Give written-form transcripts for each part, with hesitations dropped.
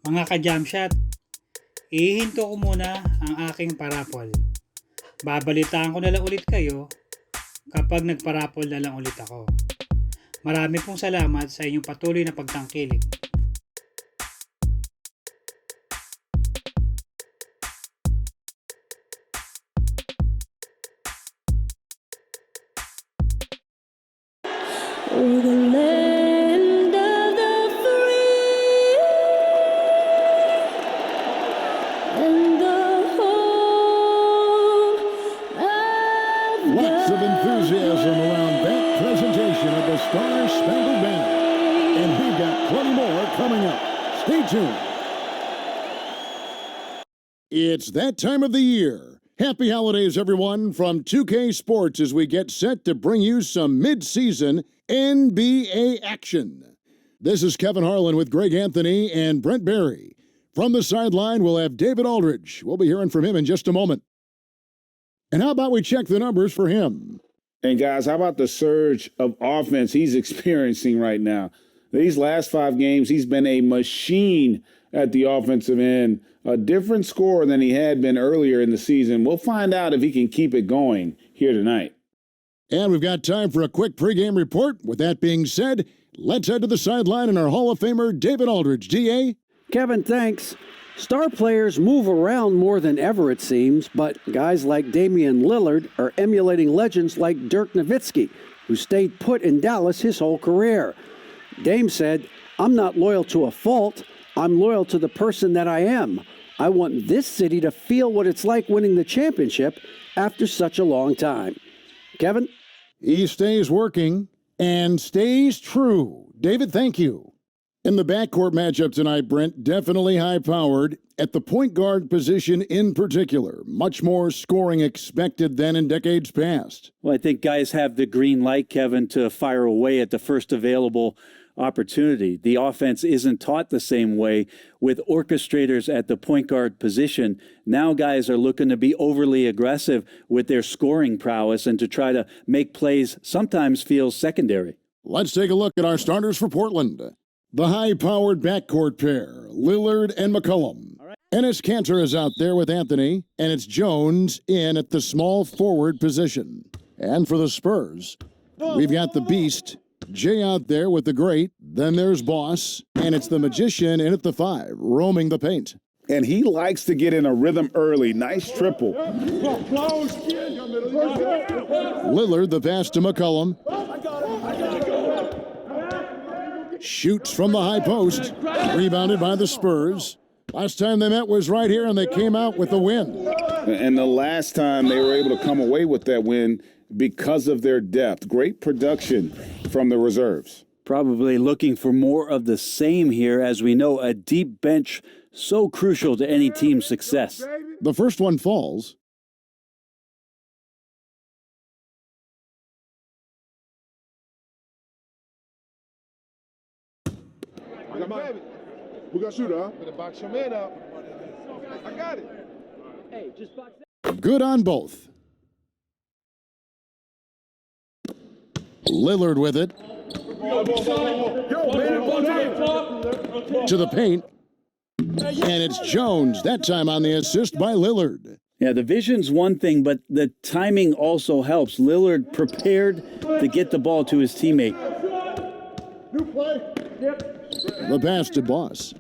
Mga ka-jump shot, ihinto ko muna ang aking parapol. Babalitaan ko na lang ulit kayo kapag nagparapol na lang ulit ako. Marami pong salamat sa inyong patuloy na pagtangkilik. We're the land of the free and the home of Lots of enthusiasm around that presentation of the Star-Spangled Banner. And we've got plenty more coming up. Stay tuned. It's that time of the year. Happy holidays, everyone, from 2K Sports as we get set to bring you some mid-season NBA action. This is Kevin Harlan with Greg Anthony and Brent Barry. From the sideline, we'll have David Aldridge. We'll be hearing from him in just a moment. And how about we check the numbers for him? And guys, how about the surge of offense he's experiencing right now? These last 5 games, he's been a machine at the offensive end, a different scorer than he had been earlier in the season. We'll find out if he can keep it going here tonight. And we've got time for a quick pregame report. With that being said, let's head to the sideline and our Hall of Famer, David Aldridge. DA? Kevin, thanks. Star players move around more than ever, it seems, but guys like Damian Lillard are emulating legends like Dirk Nowitzki, who stayed put in Dallas his whole career. Dame said, "I'm not loyal to a fault. I'm loyal to the person that I am. I want this city to feel what it's like winning the championship after such a long time." Kevin? He stays working and stays true. David, thank you. In the backcourt matchup tonight, Brent, definitely high-powered. At the point guard position in particular, much more scoring expected than in decades past. Well, I think guys have the green light, Kevin, to fire away at the first available opportunity. The offense isn't taught the same way with orchestrators at the point guard position. Now guys are looking to be overly aggressive with their scoring prowess and to try to make plays sometimes feels secondary. Let's take a look at our starters for Portland. The high-powered backcourt pair, Lillard and McCollum. Enes Kanter is out there with Anthony, and it's Jones in at the small forward position. And for the Spurs, we've got the Beast, Jay out there with the Great, then there's Boss, and it's the Magician in at the 5, roaming the paint. And he likes to get in a rhythm early. Nice triple. Lillard, the pass to McCollum. Shoots from the high post, rebounded by the Spurs. Last time they met was right here, and they came out with a win. And the last time they were able to come away with that win because of their depth. Great production from the reserves. Probably looking for more of the same here, as we know a deep bench so crucial to any team's success. The first one falls. We got shooter, huh? Better box your man out. I got it. Hey, just box that. Good on both. Lillard with it. To the paint. And it's Jones, that time on the assist by Lillard. Yeah, the vision's one thing, but the timing also helps. Lillard prepared to get the ball to his teammate. New play. The pass to Boss.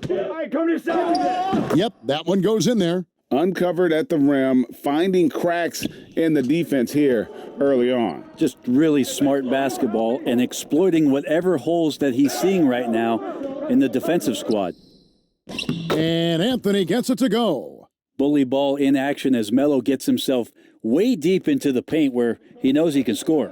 Hey, come to yourself. Yep, that one goes in there. Uncovered at the rim, finding cracks in the defense here early on. Just really smart basketball and exploiting whatever holes that he's seeing right now in the defensive squad. And Anthony gets it to go. Bully ball in action as Melo gets himself way deep into the paint where he knows he can score.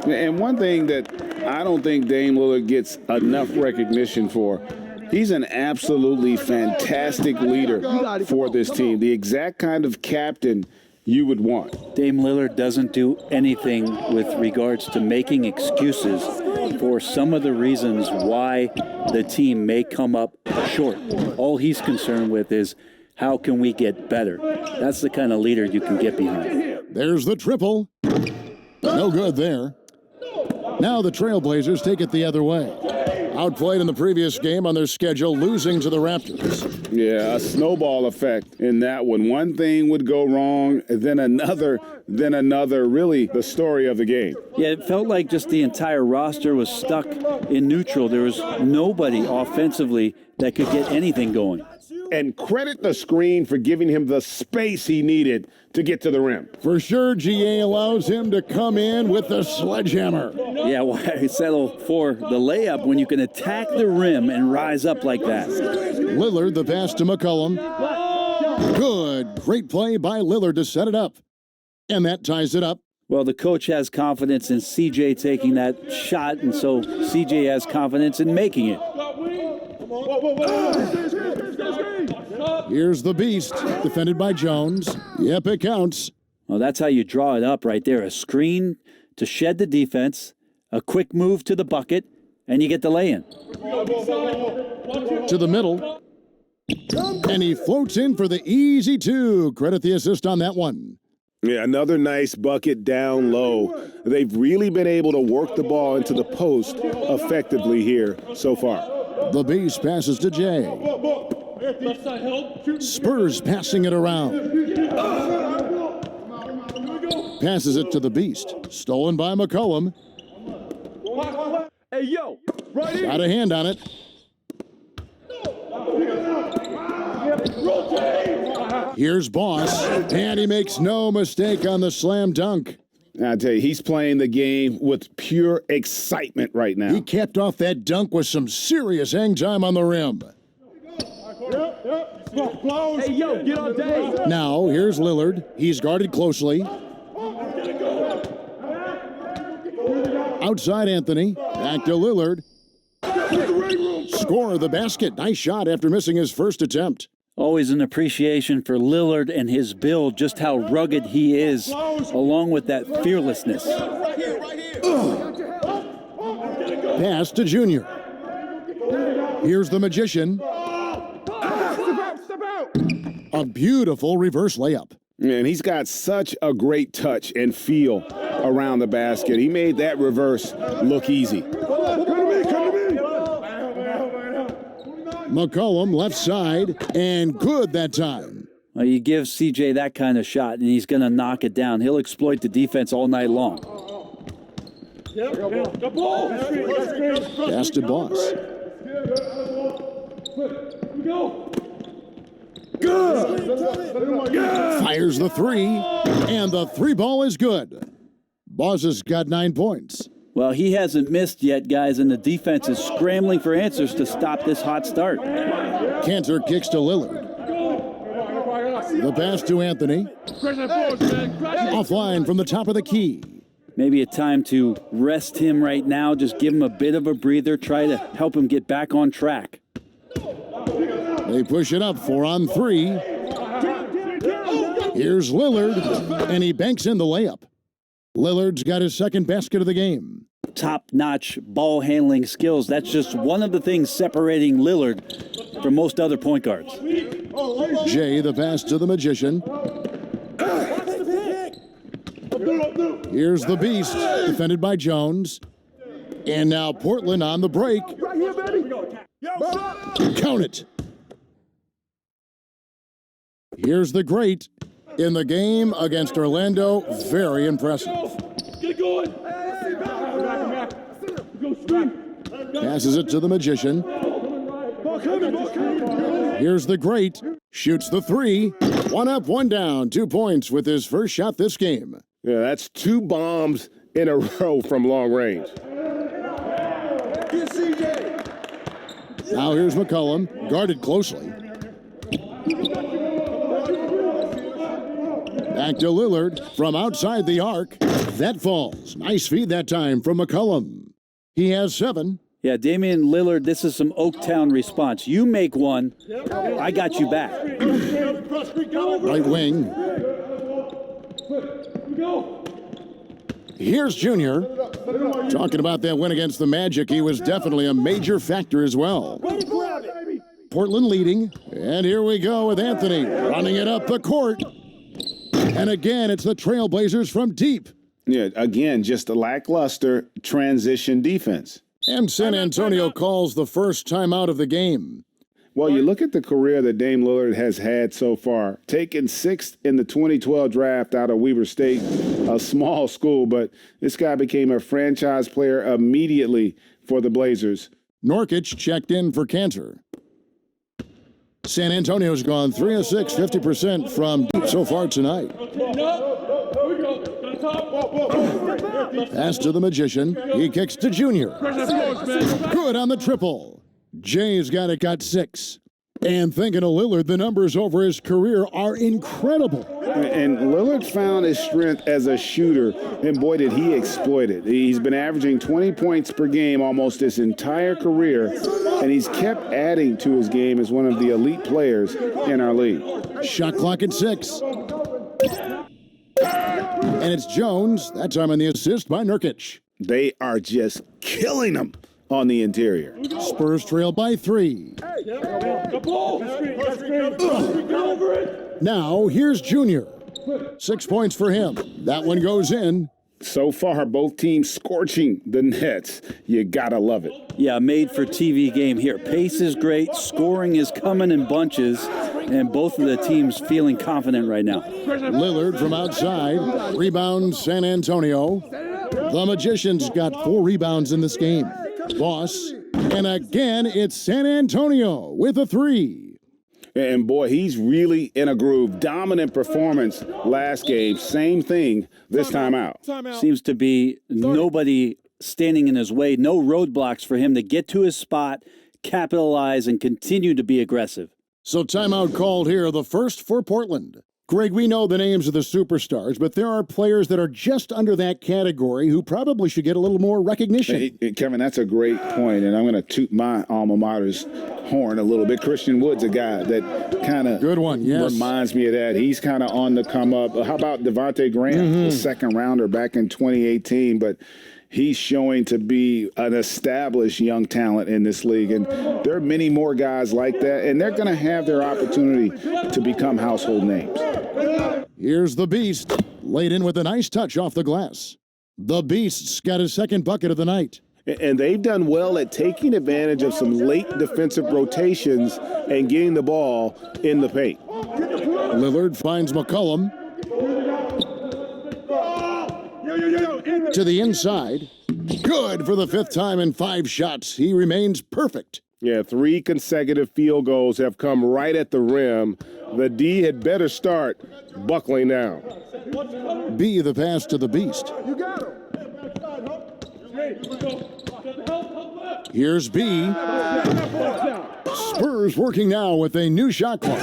And one thing that I don't think Dame Lillard gets enough recognition for, he's an absolutely fantastic leader for this team. The exact kind of captain you would want. Dame Lillard doesn't do anything with regards to making excuses for some of the reasons why the team may come up short. All he's concerned with is how can we get better? That's the kind of leader you can get behind. There's the triple. No good there. Now the Trailblazers take it the other way. Outplayed in the previous game on their schedule, losing to the Raptors. Yeah, a snowball effect in that one. One thing would go wrong, then another, then another. Really the story of the game. Yeah, it felt like just the entire roster was stuck in neutral. There was nobody offensively that could get anything going. And credit the screen for giving him the space he needed to get to the rim. For sure, GA allows him to come in with the sledgehammer. Yeah, why settle for the layup when you can attack the rim and rise up like that? Lillard, the pass to McCollum. Good. Great play by Lillard to set it up. And that ties it up. Well, the coach has confidence in CJ taking that shot, and so CJ has confidence in making it. Here's the beast, defended by Jones. Yep, it counts. Well, that's how you draw it up right there. A screen to shed the defense, a quick move to the bucket, and you get the lay-in. To the middle. And he floats in for the easy two. Credit the assist on that one. Yeah, another nice bucket down low. They've really been able to work the ball into the post effectively here so far. The beast passes to Jay. Spurs passing it around. Passes it to the beast. Stolen by McCollum. Hey, yo, right Got a hand on it. Here's Boss, and he makes no mistake on the slam dunk. I tell you, he's playing the game with pure excitement right now. He capped off that dunk with some serious hang time on the rim. Hey, yo, get on day. Now, here's Lillard. He's guarded closely. Outside Anthony. Back to Lillard. Score the basket. Nice shot after missing his first attempt. Always an appreciation for Lillard and his build, just how rugged he is, along with that fearlessness. Pass to Junior. Here's the Magician. A beautiful reverse layup. And he's got such a great touch and feel around the basket. He made that reverse look easy. McCollum left side, and good that time. Well, you give CJ that kind of shot, and he's going to knock it down. He'll exploit the defense all night long. Pass to Boss. Fires the three, and the three ball is good. Boss has got 9 points. Well, he hasn't missed yet, guys, and the defense is scrambling for answers to stop this hot start. Cantor kicks to Lillard. The pass to Anthony. Offline from the top of the key. Maybe a time to rest him right now, just give him a bit of a breather, try to help him get back on track. They push it up 4 on 3. Here's Lillard, and he banks in the layup. Lillard's got his second basket of the game. Top-notch ball handling skills. That's just one of the things separating Lillard from most other point guards. Jay, the pass to the Magician. Here's the Beast, defended by Jones. And now Portland on the break. Count it. Here's the Great in the game against Orlando. Very impressive. Get going. Passes it to the Magician. Here's the Great. Shoots the three. 1 up, 1 down. 2 points with his first shot this game. Yeah, that's 2 bombs in a row from long range. Now here's McCollum, guarded closely. Back to Lillard from outside the arc. That falls. Nice feed that time from McCollum. He has 7. Yeah, Damian Lillard, this is some Oaktown response. You make one, I got you back. Right wing. Here's Junior. Talking about that win against the Magic, he was definitely a major factor as well. Portland leading, and here we go with Anthony running it up the court. And again, it's the Trailblazers from deep. Yeah, again, just a lackluster transition defense. And San Antonio calls the first timeout of the game. Well, you look at the career that Dame Lillard has had so far. Taken 6th in the 2012 draft out of Weber State, a small school, but this guy became a franchise player immediately for the Blazers. Nurkic checked in for Kanter. San Antonio's gone 3 of 6, 50% from so far tonight. Pass to the Magician. He kicks to Junior. Good on the triple. Jay's got 6. And thinking of Lillard, the numbers over his career are incredible. And Lillard found his strength as a shooter, and boy, did he exploit it. He's been averaging 20 points per game almost his entire career, and he's kept adding to his game as one of the elite players in our league. Shot clock at 6. And it's Jones, that time on the assist by Nurkic. They are just killing him on the interior. Spurs trail by 3. Now, here's Junior. 6 points for him. That one goes in. So far, both teams scorching the Nets. You gotta love it. Yeah, made for TV game here. Pace is great, scoring is coming in bunches, and both of the teams feeling confident right now. Lillard from outside. Rebound San Antonio. The Magician's got 4 rebounds in this game. Boss. And again, it's San Antonio with a 3. And boy, he's really in a groove. Dominant performance last game. Same thing this time out. Seems to be nobody standing in his way, no roadblocks for him to get to his spot, capitalize, and continue to be aggressive. So timeout called here, the first for Portland. Greg, we know the names of the superstars, but there are players that are just under that category who probably should get a little more recognition. Hey, Kevin, that's a great point, and I'm going to toot my alma mater's horn a little bit. Christian Wood's a guy that kind of reminds me of that. He's kind of on the come up. How about Devontae Graham, the second rounder back in 2018, but he's showing to be an established young talent in this league, and there are many more guys like that, and they're going to have their opportunity to become household names. Here's the Beast, laid in with a nice touch off the glass. The Beast's got his second bucket of the night. And they've done well at taking advantage of some late defensive rotations and getting the ball in the paint. Lillard finds McCollum. To the inside. Good for the 5th time in 5 shots. He remains perfect. Yeah, 3 consecutive field goals have come right at the rim. The D had better start buckling down. B, the pass to the Beast. Here's B. Spurs working now with a new shot clock.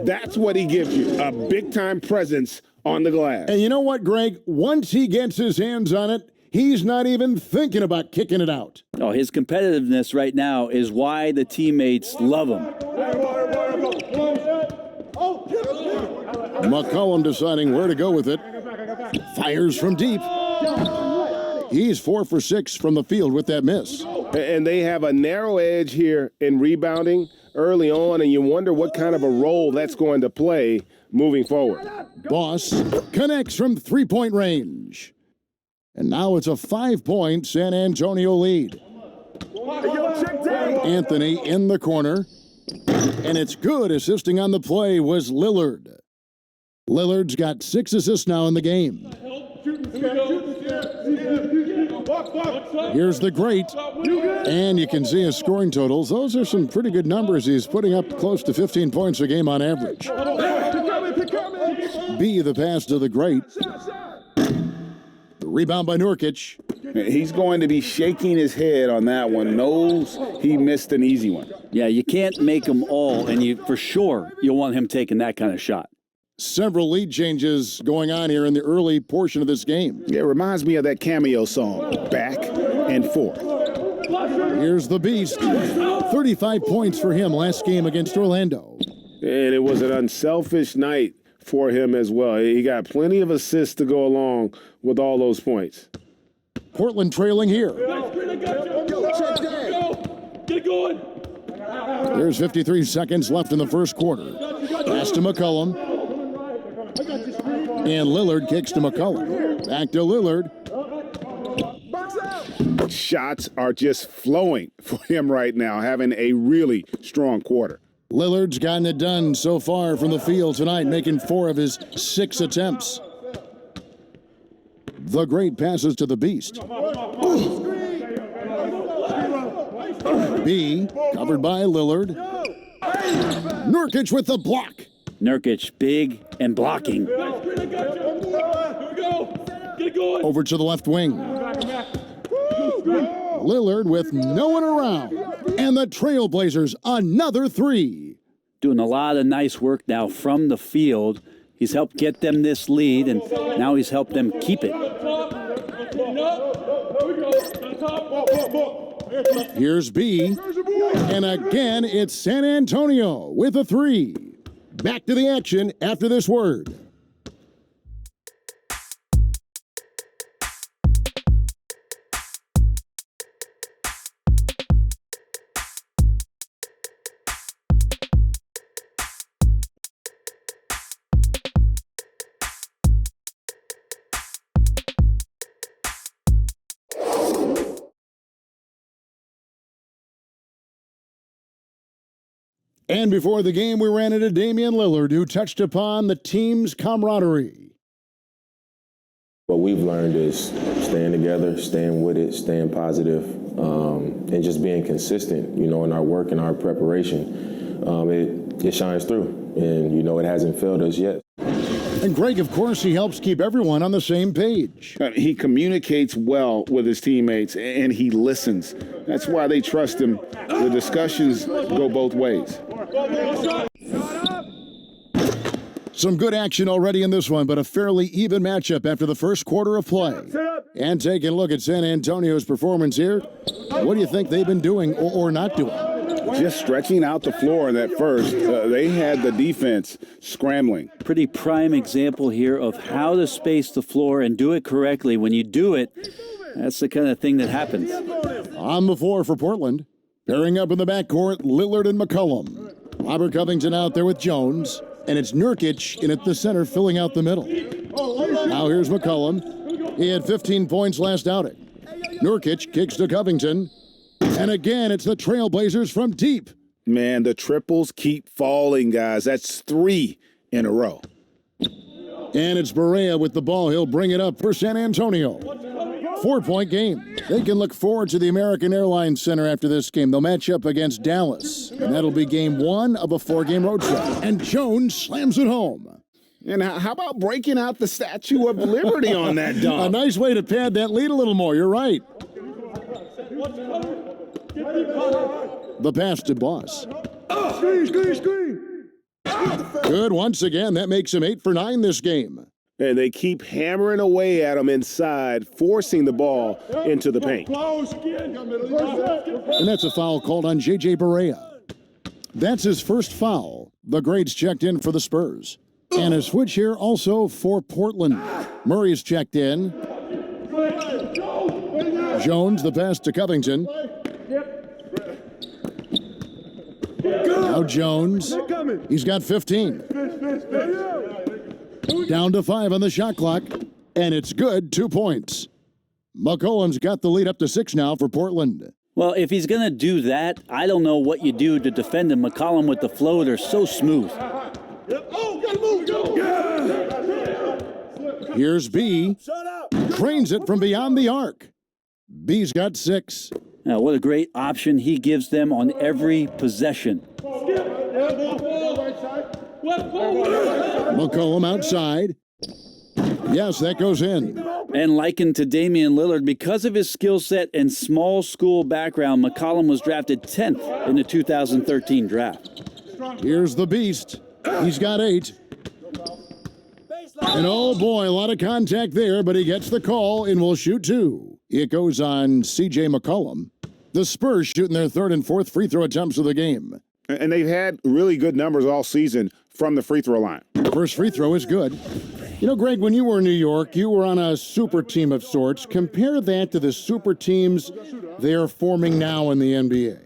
That's what he gives you, a big-time presence on the glass. And you know what, Greg? Once he gets his hands on it, he's not even thinking about kicking it out. Oh, his competitiveness right now is why the teammates love him. McCollum deciding where to go with it. Fires from deep. He's 4 for 6 from the field with that miss. And they have a narrow edge here in rebounding early on, and you wonder what kind of a role that's going to play moving forward. Boss connects from 3-point range. And now it's a 5-point San Antonio lead. Anthony in the corner. And it's good. Assisting on the play was Lillard. Lillard's got 6 assists now in the game. Here's the great. And you can see his scoring totals. Those are some pretty good numbers. He's putting up close to 15 points a game on average. B, the pass to the great. The rebound by Nurkic. He's going to be shaking his head on that one. Knows he missed an easy one. Yeah, you can't make them all, and for sure you'll want him taking that kind of shot. Several lead changes going on here in the early portion of this game. It reminds me of that Cameo song, Back and Forth. Here's the Beast. 35 points for him last game against Orlando. And it was an unselfish night for him as well. He got plenty of assists to go along with all those points. Portland trailing here. Get going. There's 53 seconds left in the first quarter. Pass to McCollum. And Lillard kicks to McCollum. Back to Lillard. shots are just flowing for him right now, having a really strong quarter. Lillard's gotten it done so far from the field tonight, making 4 of his 6 attempts. The great passes to the beast. B, covered by Lillard. Nurkic with the block. Nurkic, big and blocking. Over to the left wing. Lillard with no one around. And the Trailblazers, another 3. Doing a lot of nice work now from the field. He's helped get them this lead, and now he's helped them keep it. Here's B. And again, it's San Antonio with a 3. Back to the action after this word. And before the game, we ran into Damian Lillard, who touched upon the team's camaraderie. What we've learned is staying together, staying with it, staying positive, and just being consistent, in our work and our preparation. It shines through, and, it hasn't failed us yet. And Greg, of course, he helps keep everyone on the same page. He communicates well with his teammates, and he listens. That's why they trust him. The discussions go both ways. Some good action already in this one, but a fairly even matchup after the first quarter of play. And taking a look at San Antonio's performance here, what do you think they've been doing or not doing? Just stretching out the floor in that first. They had the defense scrambling. Pretty prime example here of how to space the floor and do it correctly. When you do it, that's the kind of thing that happens. On the floor for Portland, pairing up in the backcourt, Lillard and McCollum. Robert Covington out there with Jones, and it's Nurkic in at the center filling out the middle. Now here's McCollum. He had 15 points last outing. Nurkic kicks to Covington. And again, it's the Trailblazers from deep. Man, the triples keep falling, guys. That's 3 in a row. And it's Barea with the ball. He'll bring it up for San Antonio. 4-point game. They can look forward to the American Airlines Center after this game. They'll match up against Dallas. And that'll be game 1 of a 4-game road trip. And Jones slams it home. And how about breaking out the Statue of Liberty on that dunk? A nice way to pad that lead a little more. You're right. The pass to Boss. Good once again. That makes him 8 for 9 this game. And they keep hammering away at him inside, forcing the ball into the paint. And that's a foul called on J.J. Barea. That's his first foul. The grades checked in for the Spurs. And a switch here also for Portland. Murray's checked in. Jones, the pass to Covington. Now Jones. He's got 15. Down to 5 on the shot clock. And it's good, 2 points. McCollum's got the lead up to 6 now for Portland. Well, if he's going to do that, I don't know what you do to defend him. McCollum with the floater, so smooth. Here's B. Cranes it from beyond the arc. B's got 6. Now, what a great option he gives them on every possession. McCollum outside. Yes, that goes in. And likened to Damian Lillard, because of his skill set and small school background, McCollum was drafted 10th in the 2013 draft. Here's the beast. He's got 8. And oh boy, a lot of contact there, but he gets the call and will shoot 2. It goes on C.J. McCollum. The Spurs shooting their 3rd and 4th free throw attempts of the game. And they've had really good numbers all season from the free throw line. First free throw is good. You know, Greg, when you were in New York, you were on a super team of sorts. Compare that to the super teams they are forming now in the NBA.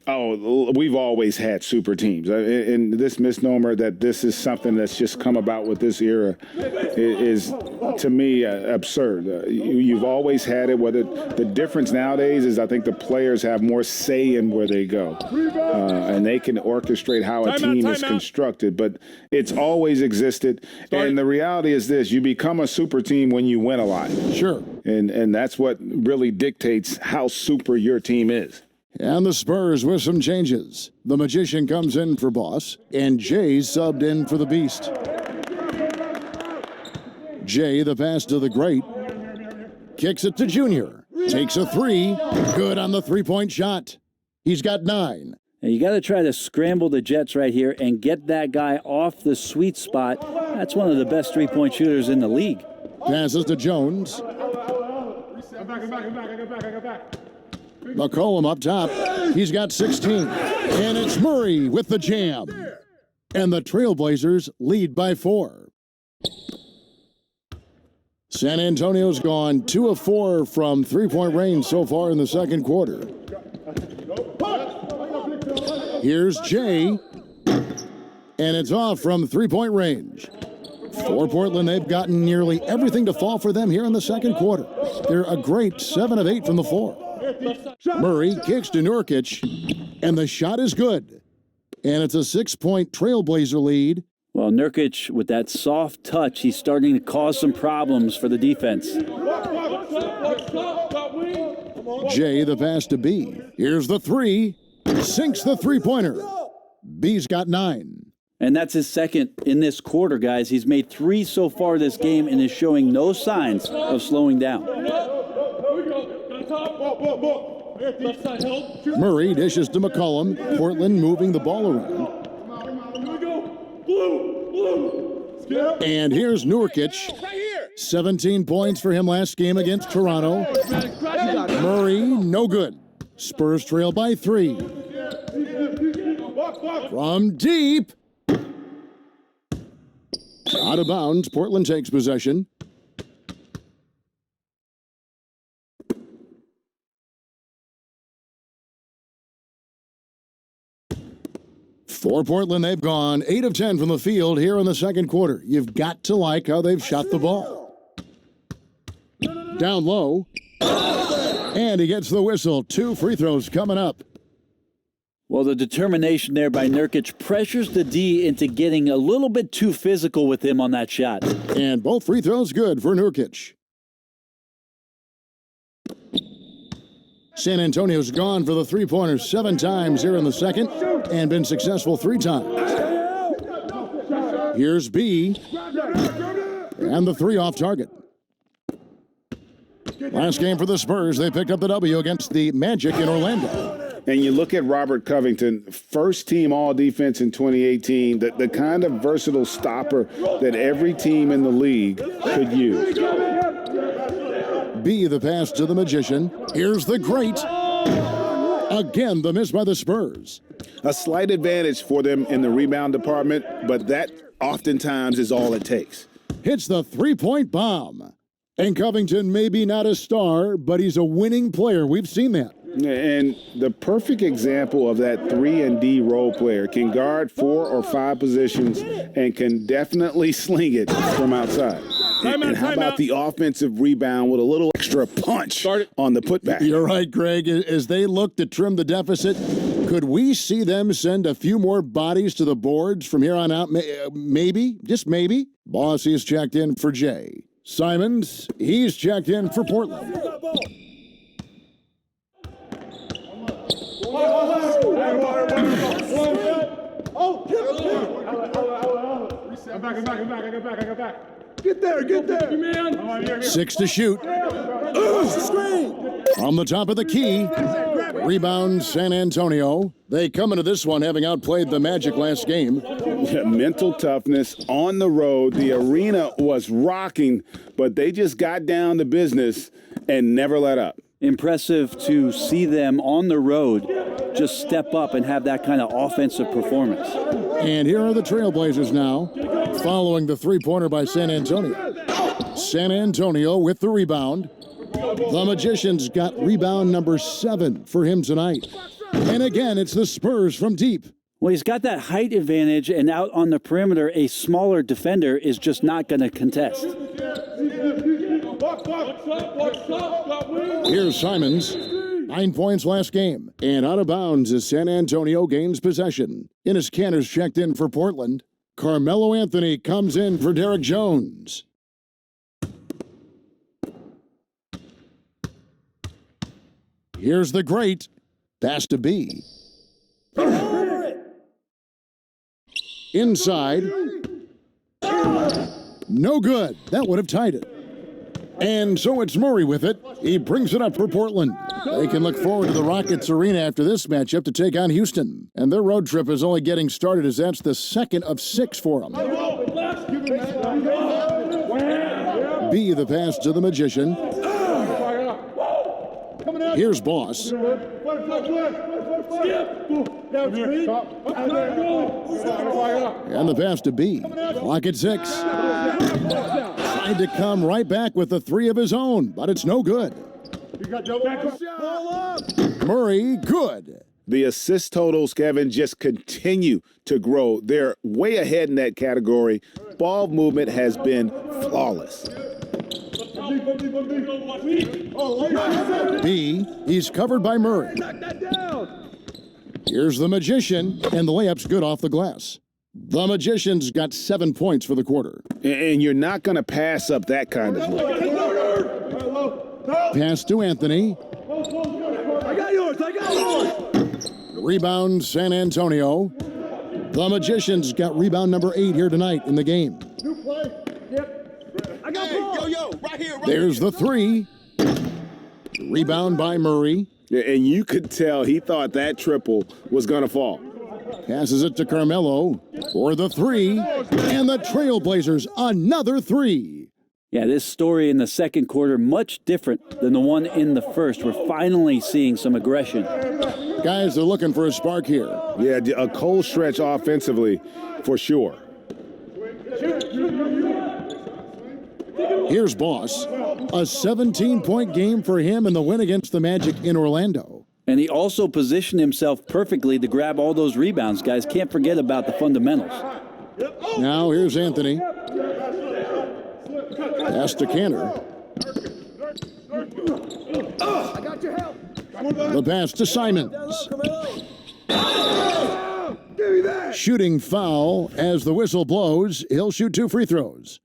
Oh, we've always had super teams. And this misnomer that this is something that's just come about with this era is to me, absurd. You've always had it. Whether the difference nowadays is I think the players have more say in where they go. And they can orchestrate how a team is constructed. But it's always existed. And the reality is this. You become a super team when you win a lot. Sure. And that's what really dictates how super your team is. And the Spurs with some changes. The Magician comes in for Boss, and Jay subbed in for the Beast. Jay, the pass to the Great, kicks it to Junior. Takes a three. Good on the three-point shot. He's got 9. And you got to try to scramble the Jets right here and get that guy off the sweet spot. That's one of the best three-point shooters in the league. Passes to Jones. McCollum up top. He's got 16. And it's Murray with the jam. And the Trailblazers lead by 4. San Antonio's gone 2 of 4 from three-point range so far in the second quarter. Here's Jay. And it's off from three-point range. For Portland, they've gotten nearly everything to fall for them here in the second quarter. They're a great 7 of 8 from the floor. Murray kicks to Nurkic, and the shot is good. And it's a 6-point Trailblazer lead. Well, Nurkic, with that soft touch, he's starting to cause some problems for the defense. Jay, the pass to B. Here's the three. Sinks the three-pointer. B's got 9. And that's his second in this quarter, guys. He's made 3 so far this game and is showing no signs of slowing down. Murray dishes to McCollum. Portland moving the ball around. And here's Nurkic. 17 points for him last game against Toronto. Murray, no good. Spurs trail by 3. From deep. Out of bounds, Portland takes possession. For Portland, they've gone 8 of 10 from the field here in the second quarter. You've got to like how they've shot the ball. Down low. And he gets the whistle. 2 free throws coming up. Well, the determination there by Nurkic pressures the D into getting a little bit too physical with him on that shot. And both free throws good for Nurkic. San Antonio's gone for the three-pointers 7 times here in the second and been successful 3 times. Here's B. And the 3 off target. Last game for the Spurs, they picked up the W against the Magic in Orlando. And you look at Robert Covington, first team all defense in 2018, the kind of versatile stopper that every team in the league could use. B, the pass to the Magician. Here's the Great. Again, the miss by the Spurs. A slight advantage for them in the rebound department, but that oftentimes is all it takes. Hits the three-point bomb. And Covington may be not a star, but he's a winning player. We've seen that. And the perfect example of that 3-and-D role player can guard 4 or 5 positions and can definitely sling it from outside. And how about the offensive rebound with a little extra punch on the putback? You're right, Greg. As they look to trim the deficit, could we see them send a few more bodies to the boards from here on out? Maybe, just maybe. Boss is checked in for Jay. Simons, he's checked in for Portland. Get there. 6 to shoot. From the top of the key. Rebound San Antonio. They come into this one having outplayed the Magic last game. Yeah, mental toughness on the road. The arena was rocking, but they just got down to business and never let up. Impressive to see them on the road just step up and have that kind of offensive performance. And here are the Trailblazers now, following the three-pointer by San Antonio. San Antonio with the rebound. The Magician's got rebound number 7 for him tonight. And again, it's the Spurs from deep. Well, he's got that height advantage, and out on the perimeter, a smaller defender is just not going to contest. Here's Simons. 9 points last game. And out of bounds as San Antonio gains possession. 𝐂𝐫𝐞𝐝 checked in for Portland. Carmelo Anthony comes in for Derek Jones. Here's the great. Pass to B. Inside. No good. That would have tied it. And so it's Murray with it. He brings it up for Portland. They can look forward to the Rockets Arena after this matchup to take on Houston. And their road trip is only getting started as that's the second of 6 for them. B, the pass to the Magician. Here's Boss. And the pass to B. Clock at 6. Tried to come right back with the 3 of his own, but it's no good. Murray, good. The assist totals, Kevin, just continue to grow. They're way ahead in that category. Ball movement has been flawless. B, he's covered by Murray. Here's the Magician, and the layup's good off the glass. The Magician's got 7 points for the quarter. And you're not going to pass up that kind of look. Pass to Anthony. I got yours. Rebound, San Antonio. The Magician's got rebound number 8 here tonight in the game. There's the 3. Rebound by Murray. And you could tell he thought that triple was going to fall. Passes it to Carmelo for the 3. And the Trailblazers, another 3. Yeah, this story in the second quarter, much different than the one in the first. We're finally seeing some aggression. Guys are looking for a spark here. Yeah, a cold stretch offensively for sure. Here's Boss. A 17-point game for him in the win against the Magic in Orlando. And he also positioned himself perfectly to grab all those rebounds, guys. Can't forget about the fundamentals. Now here's Anthony. Pass to Cantor. The pass to Simons. Shooting foul as the whistle blows. He'll shoot 2 free throws.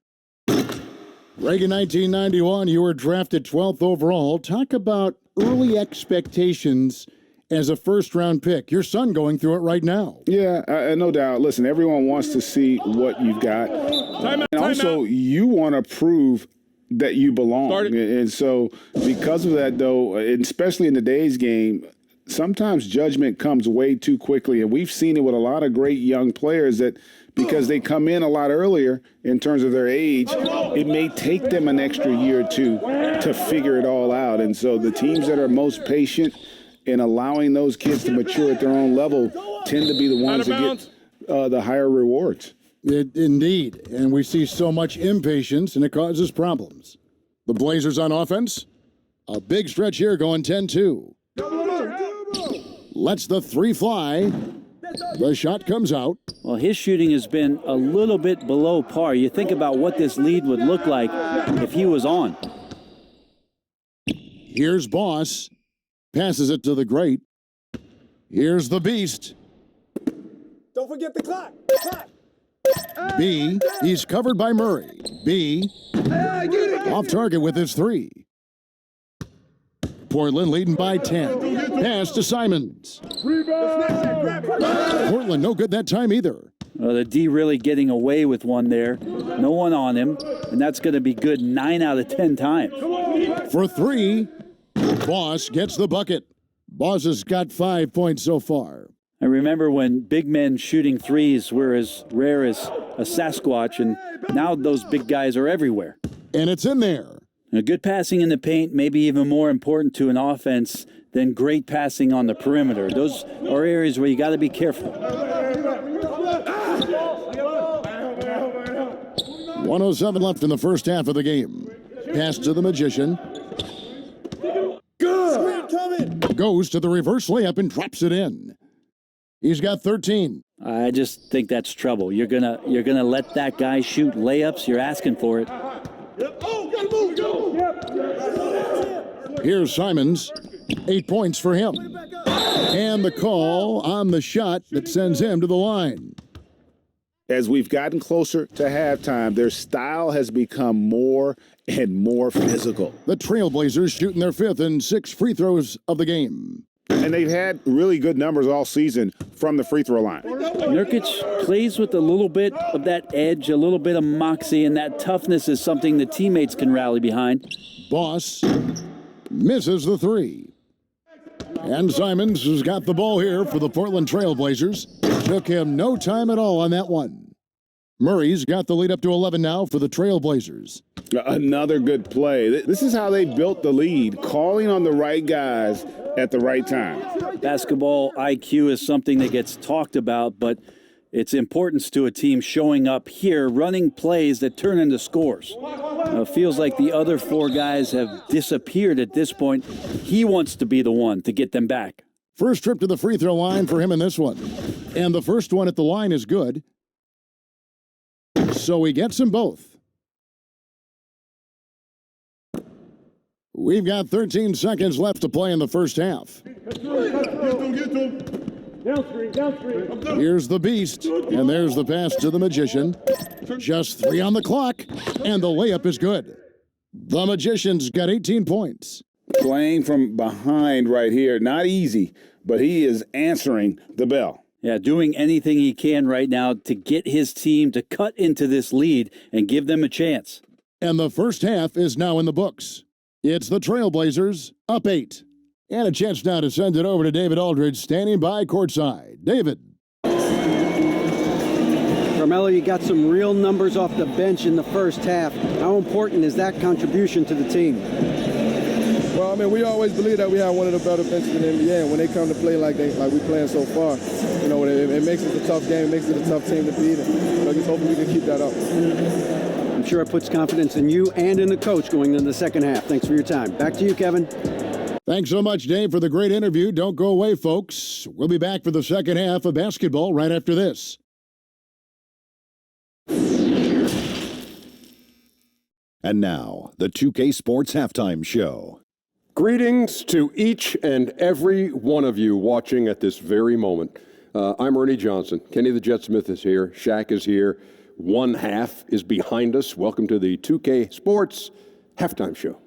Reagan, 1991, you were drafted 12th overall. Talk about early expectations as a first-round pick. Your son going through it right now. Yeah, no doubt. Listen, everyone wants to see what you've got. And also, you want to prove that you belong. And so because of that, though, and especially in today's game, sometimes judgment comes way too quickly. And we've seen it with a lot of great young players that because they come in a lot earlier in terms of their age, it may take them an extra year or two to figure it all out. And so the teams that are most patient in allowing those kids to mature at their own level tend to be the ones that get the higher rewards. Indeed. And we see so much impatience, and it causes problems. The Blazers on offense. A big stretch here going 10-2. Lets the 3 fly. The shot comes out. Well, his shooting has been a little bit below par. You think about what this lead would look like if he was on. Here's Boss. Passes it to the great. Here's the Beast. Don't forget the clock. B, he's covered by Murray. B, off target with his 3. Portland leading by 10. Pass to Simons. Portland no good that time either. The D really getting away with one there. No one on him, and that's going to be good 9 out of 10 times. For 3, Boss gets the bucket. Boss has got 5 points so far. I remember when big men shooting threes were as rare as a Sasquatch, and now those big guys are everywhere. And it's in there. Now, good passing in the paint may be even more important to an offense than great passing on the perimeter. Those are areas where you got to be careful. 1:07 left in the first half of the game. Pass to the Magician. Good. Coming. goes to the reverse layup and drops it in. He's got 13. I just think that's trouble. You're gonna let that guy shoot layups. You're asking for it. Here's Simons. 8 points for him. And the call on the shot that sends him to the line. As we've gotten closer to halftime, their style has become more and more physical. The Trailblazers shooting their 5th and 6th free throws of the game. And they've had really good numbers all season from the free throw line. Nurkic plays with a little bit of that edge, a little bit of moxie, and that toughness is something the teammates can rally behind. Boss misses the 3. And Simons has got the ball here for the Portland Trailblazers. Took him no time at all on that one. Murray's got the lead up to 11 now for the Trailblazers. Another good play. This is how they built the lead, calling on the right guys at the right time. Basketball IQ is something that gets talked about, but its importance to a team showing up here, running plays that turn into scores. Feels like the other 4 guys have disappeared at this point. He wants to be the one to get them back. First trip to the free throw line for him in this one. And the first one at the line is good. So he gets them both. We've got 13 seconds left to play in the first half. Here's the beast, and there's the pass to the magician. Just 3 on the clock, and the layup is good. The magician's got 18 points. Playing from behind right here, not easy, but he is answering the bell. Yeah, doing anything he can right now to get his team to cut into this lead and give them a chance. And the first half is now in the books. It's the Trailblazers up 8. And a chance now to send it over to David Aldridge, standing by courtside. David. Carmelo, you got some real numbers off the bench in the first half. How important is that contribution to the team? Well, I mean, we always believe that we have one of the better benches in the NBA, and when they come to play like we playing so far, you know, it makes it a tough game, it makes it a tough team to beat, and so just hoping we can keep that up. I'm sure it puts confidence in you and in the coach going into the second half. Thanks for your time. Back to you, Kevin. Thanks so much, Dave, for the great interview. Don't go away, folks. We'll be back for the second half of basketball right after this. And now, the 2K Sports Halftime Show. Greetings to each and every one of you watching at this very moment. I'm Ernie Johnson. Kenny the Jet Smith is here. Shaq is here. One half is behind us. Welcome to the 2K Sports Halftime Show.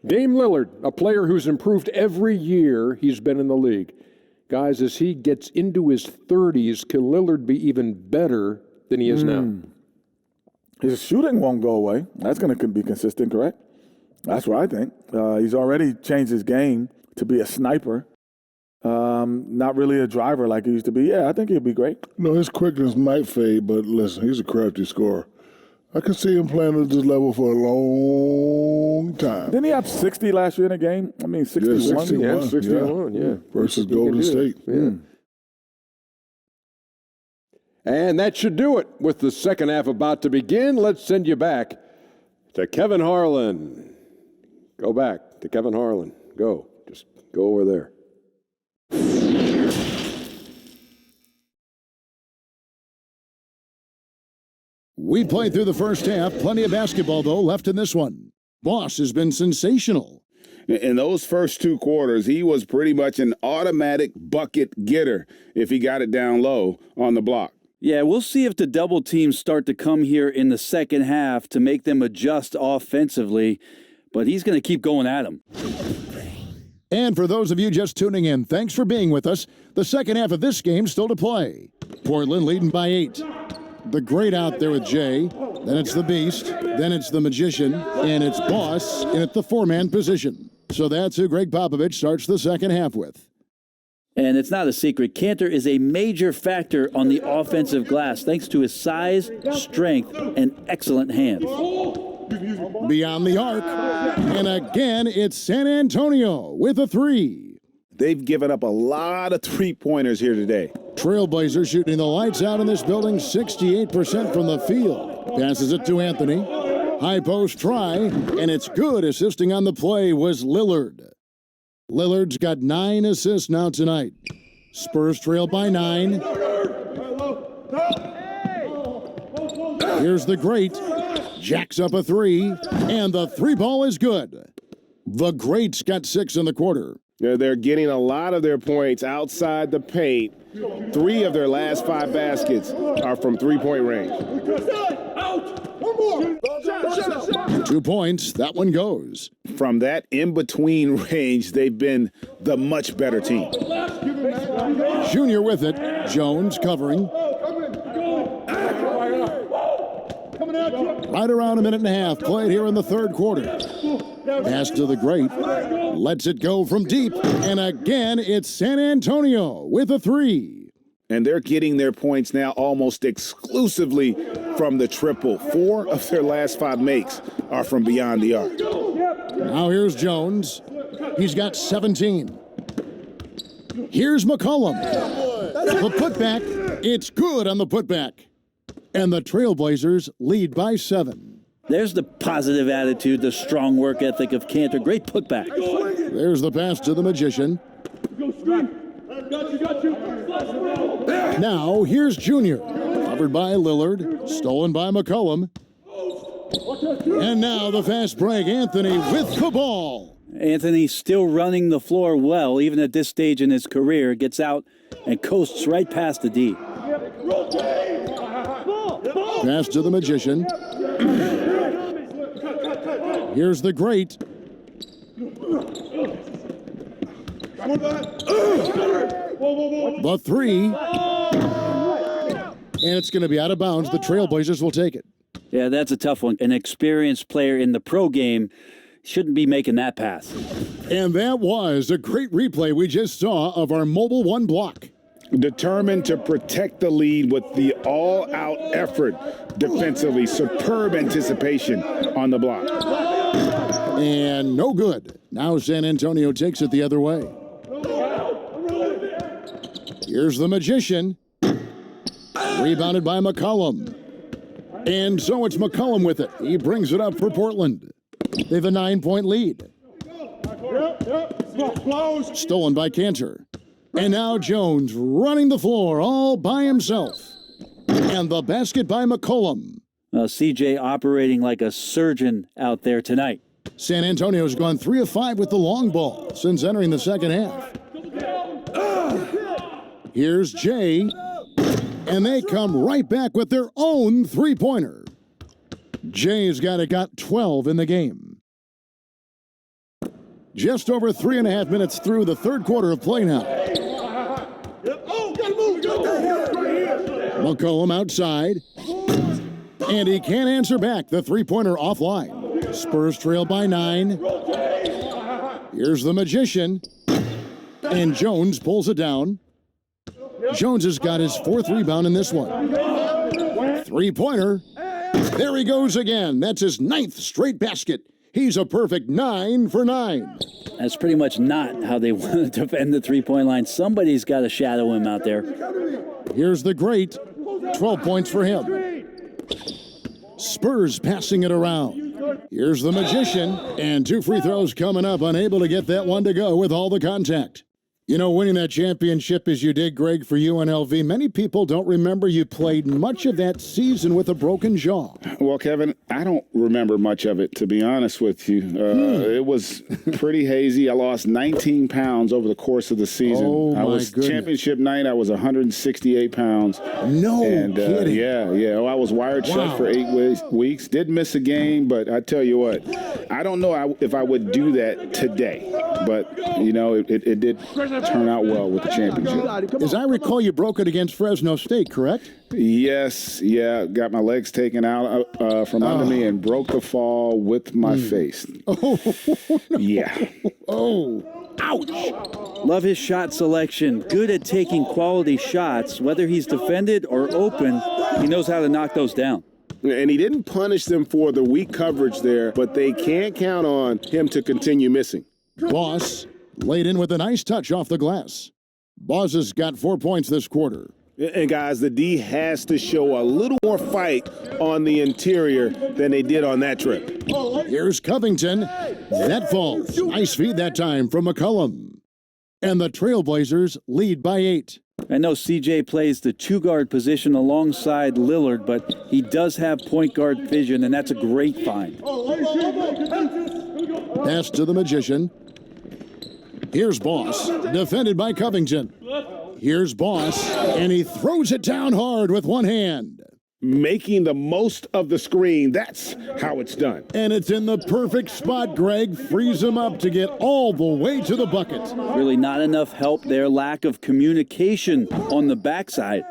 Dame Lillard, a player who's improved every year he's been in the league. Guys, as he gets into his 30s, can Lillard be even better than he is now? His shooting won't go away. That's going to be consistent, correct? That's what I think. He's already changed his game to be a sniper, not really a driver like he used to be. Yeah, I think he'll be great. No, his quickness might fade, but listen, he's a crafty scorer. I could see him playing at this level for a long time. Didn't he have 60 last year in a game? I mean, 61? Yeah, 61, yeah. Versus Golden State. Yeah. And that should do it. With the second half about to begin, let's send you back to Kevin Harlan. Go back to Kevin Harlan. Go. Just go over there. We played through the first half. Plenty of basketball, though, left in this one. Boss has been sensational. In those first 2 quarters, he was pretty much an automatic bucket getter if he got it down low on the block. Yeah, we'll see if the double teams start to come here in the second half to make them adjust offensively, but he's going to keep going at them. And for those of you just tuning in, thanks for being with us. The second half of this game still to play. Portland leading by 8. The great out there with Jay. Then it's the Beast. Then it's the Magician. And it's Boss in at the 4-man position. So that's who Greg Popovich starts the second half with. And it's not a secret, Kanter is a major factor on the offensive glass thanks to his size, strength, and excellent hands. Beyond the arc. And again, it's San Antonio with a 3. They've given up a lot of three-pointers here today. Trailblazers shooting the lights out in this building, 68% from the field. Passes it to Anthony. High post try, and it's good. Assisting on the play was Lillard. Lillard's got 9 assists now tonight. Spurs trail by 9. Here's the great. Jacks up a 3, and the 3 ball is good. The great's got 6 in the quarter. They're getting a lot of their points outside the paint. 3 of their last 5 baskets are from three-point range. 2 points, that one goes. From that in-between range, they've been the much better team. Junior with it. Jones covering. Right around a minute and a half played here in the third quarter. Pass to the great. Lets it go from deep. And again, it's San Antonio with a 3. And they're getting their points now almost exclusively from the triple. 4 of their last 5 makes are from beyond the arc. Now here's Jones. He's got 17. Here's McCollum. The putback. It's good on the putback. And the Trailblazers lead by 7. There's the positive attitude, the strong work ethic of Kanter. Great putback. There's the pass to the Magician. Now here's Junior. Covered by Lillard. Stolen by McCollum. And now the fast break. Anthony with the ball. Anthony still running the floor well, even at this stage in his career. Gets out and coasts right past the D. Pass to the Magician. Here's the great. The 3. And it's going to be out of bounds. The Trailblazers will take it. Yeah, that's a tough one. An experienced player in the pro game shouldn't be making that pass. And that was a great replay we just saw of our Mobile One block. Determined to protect the lead with the all-out effort defensively. Superb anticipation on the block. And no good. Now San Antonio takes it the other way. Here's the Magician. Rebounded by McCollum. And so it's McCollum with it. He brings it up for Portland. They have a 9-point lead. Stolen by Kanter. And now Jones running the floor all by himself. And the basket by McCollum. CJ operating like a surgeon out there tonight. San Antonio's gone 3 of 5 with the long ball since entering the second half. Here's Jay. And they come right back with their own 3-pointer. Jay's got 12 in the game. Just over 3.5 minutes through the third quarter of play now. McCollum outside. And he can't answer back. The 3-pointer offline. Spurs trail by 9. Here's the Magician. And Jones pulls it down. Jones has got his 4th rebound in this one. 3-pointer. There he goes again. That's his 9th straight basket. He's a perfect 9 for 9. That's pretty much not how they want to defend the 3-point line. Somebody's got to shadow him out there. Here's the great. 12 points for him. Spurs passing it around. Here's the Magician. And 2 free throws coming up. Unable to get that one to go with all the contact. You know, winning that championship as you did, Greg, for UNLV, many people don't remember you played much of that season with a broken jaw. Well, Kevin, I don't remember much of it, to be honest with you. It was pretty hazy. I lost 19 pounds over the course of the season. Oh, my goodness. Championship night, I was 168 pounds. No kidding. Yeah. I was wired shut for 8 weeks. Did miss a game, but I tell you what, I don't know if I would do that today. But, you know, it did turn out well with the championship. As I recall, you broke it against Fresno State, correct? Yes, yeah. Got my legs taken out from under me and broke the fall with my face. Oh, no. Yeah. Oh, ouch. Love his shot selection. Good at taking quality shots. Whether he's defended or open, he knows how to knock those down. And he didn't punish them for the weak coverage there, but they can't count on him to continue missing. Boss laid in with a nice touch off the glass. Boss has got 4 points this quarter. And guys, the D has to show a little more fight on the interior than they did on that trip. Here's Covington. That falls. Nice feed that time from McCollum. And the Trailblazers lead by 8. I know CJ plays the 2-guard position alongside Lillard, but he does have point guard vision, and that's a great find. Pass to the Magician. Here's Boss, defended by Covington. Here's Boss, and he throws it down hard with one hand. Making the most of the screen, that's how it's done. And it's in the perfect spot, Greg. Frees him up to get all the way to the bucket. Really not enough help there, lack of communication on the backside.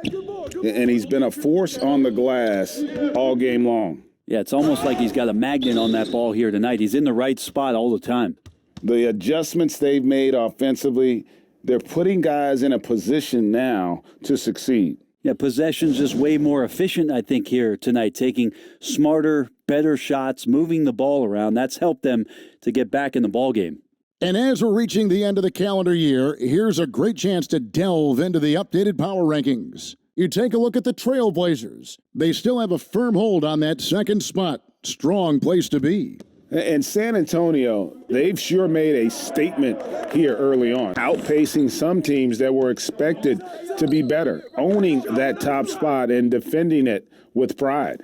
And he's been a force on the glass all game long. Yeah, it's almost like he's got a magnet on that ball here tonight. He's in the right spot all the time. The adjustments they've made offensively, they're putting guys in a position now to succeed. Yeah, possession's just way more efficient, I think, here tonight, taking smarter, better shots, moving the ball around. That's helped them to get back in the ball game. And as we're reaching the end of the calendar year, here's a great chance to delve into the updated power rankings. You take a look at the Trailblazers. They still have a firm hold on that second spot. Strong place to be. And San Antonio, they've sure made a statement here early on, outpacing some teams that were expected to be better, owning that top spot and defending it with pride.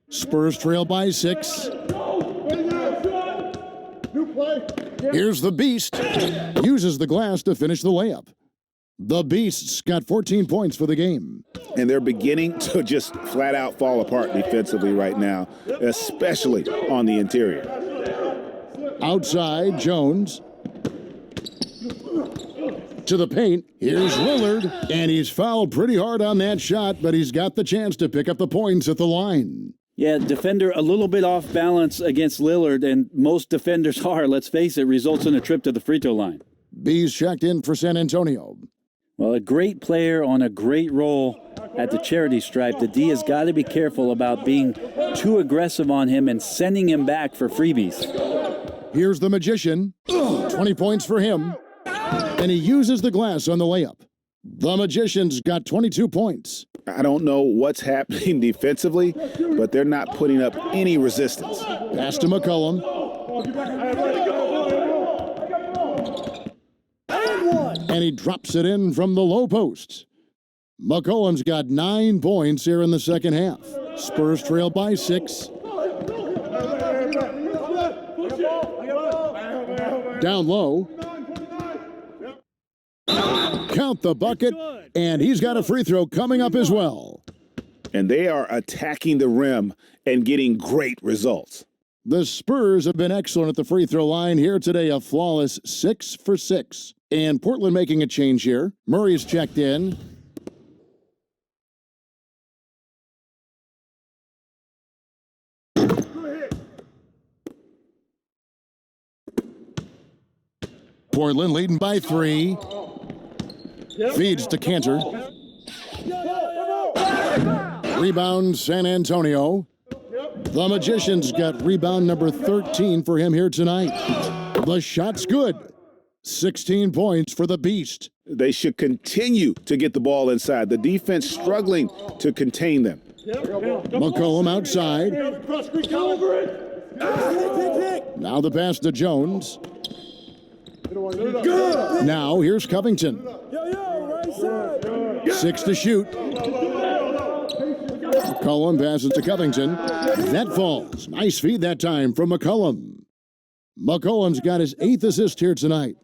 Spurs trail by 6. Here's the Beast. Uses the glass to finish the layup. The Beast's got 14 points for the game. And they're beginning to just flat out fall apart defensively right now, especially on the interior. Outside, Jones. To the paint, here's Lillard, and he's fouled pretty hard on that shot, but he's got the chance to pick up the points at the line. Yeah, defender a little bit off balance against Lillard, and most defenders are, let's face it, results in a trip to the free throw line. B's checked in for San Antonio. Well, a great player on a great role at the charity stripe. The D has got to be careful about being too aggressive on him and sending him back for freebies. Here's the Magician. 20 points for him. And he uses the glass on the layup. The Magician's got 22 points. I don't know what's happening defensively, but they're not putting up any resistance. Pass to McCollum. And he drops it in from the low post. McCollum's got 9 points here in the second half. Spurs trail by 6. Down low. Count the bucket, and he's got a free throw coming up as well. And they are attacking the rim and getting great results. The Spurs have been excellent at the free throw line here today, a flawless 6 for 6. And Portland making a change here. Murray's checked in. Portland leading by 3. Feeds to Cantor. Rebound San Antonio. The Magician's got rebound number 13 for him here tonight. The shot's good. 16 points for the Beast. They should continue to get the ball inside. The defense struggling to contain them. McCollum outside. Now the pass to Jones. Now here's Covington. 6 to shoot. McCollum passes to Covington. That falls. Nice feed that time from McCollum. McCollum's got his 8th assist here tonight.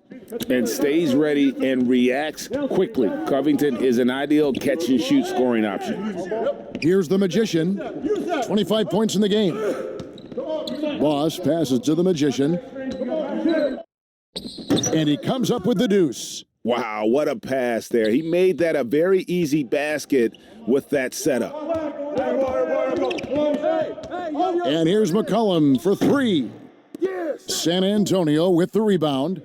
And stays ready and reacts quickly. Covington is an ideal catch-and-shoot scoring option. Here's the Magician. 25 points in the game. Boss passes to the Magician. And he comes up with the deuce. Wow, what a pass there. He made that a very easy basket with that setup. And here's McCollum for 3. San Antonio with the rebound.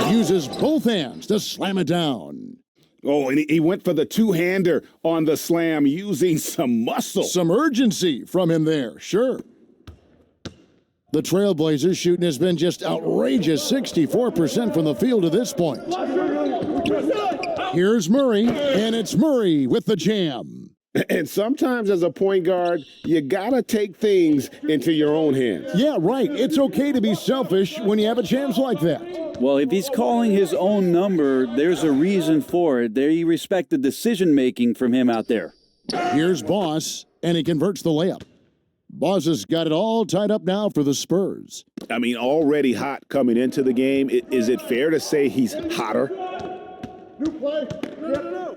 Uses both hands to slam it down. Oh, and he went for the two-hander on the slam using some muscle. Some urgency from him there, sure. The Trailblazers shooting has been just outrageous, 64% from the field to this point. Here's Murray, and it's Murray with the jam. And sometimes as a point guard, you gotta take things into your own hands. Yeah, right. It's okay to be selfish when you have a chance like that. Well, if he's calling his own number, there's a reason for it. They respect the decision-making from him out there. Here's Boss, and he converts the layup. Boss has got it all tied up now for the Spurs. I mean, already hot coming into the game. Is it fair to say he's hotter? New play. No.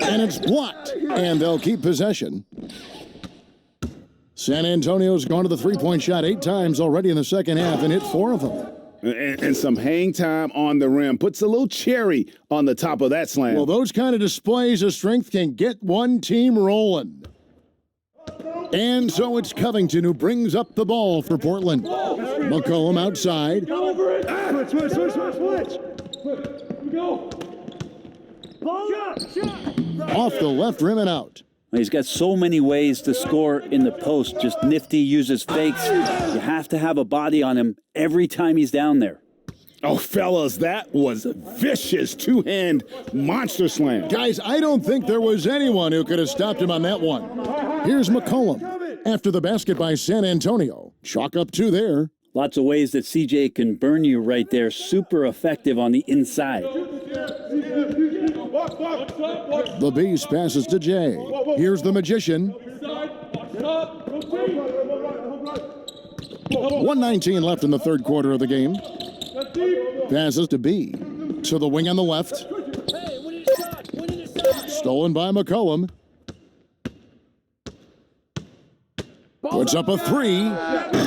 And it's blocked, and they'll keep possession. San Antonio's gone to the three-point shot 8 times already in the second half and hit 4 of them. And some hang time on the rim. Puts a little cherry on the top of that slam. Well, those kind of displays of strength can get one team rolling. And so it's Covington who brings up the ball for Portland. McCollum outside. Switch. Go. Off the left rim and out. He's got so many ways to score in the post. Just nifty, uses fakes. You have to have a body on him every time he's down there. Oh, fellas, that was a vicious two-hand monster slam. Guys, I don't think there was anyone who could have stopped him on that one. Here's McCollum. After the basket by San Antonio. Chalk up 2 there. Lots of ways that CJ can burn you right there. Super effective on the inside. The Beast passes to Jay. Here's the Magician. 1:19 left in the third quarter of the game. Passes to B. To the wing on the left. Stolen by McCollum. Puts up a 3.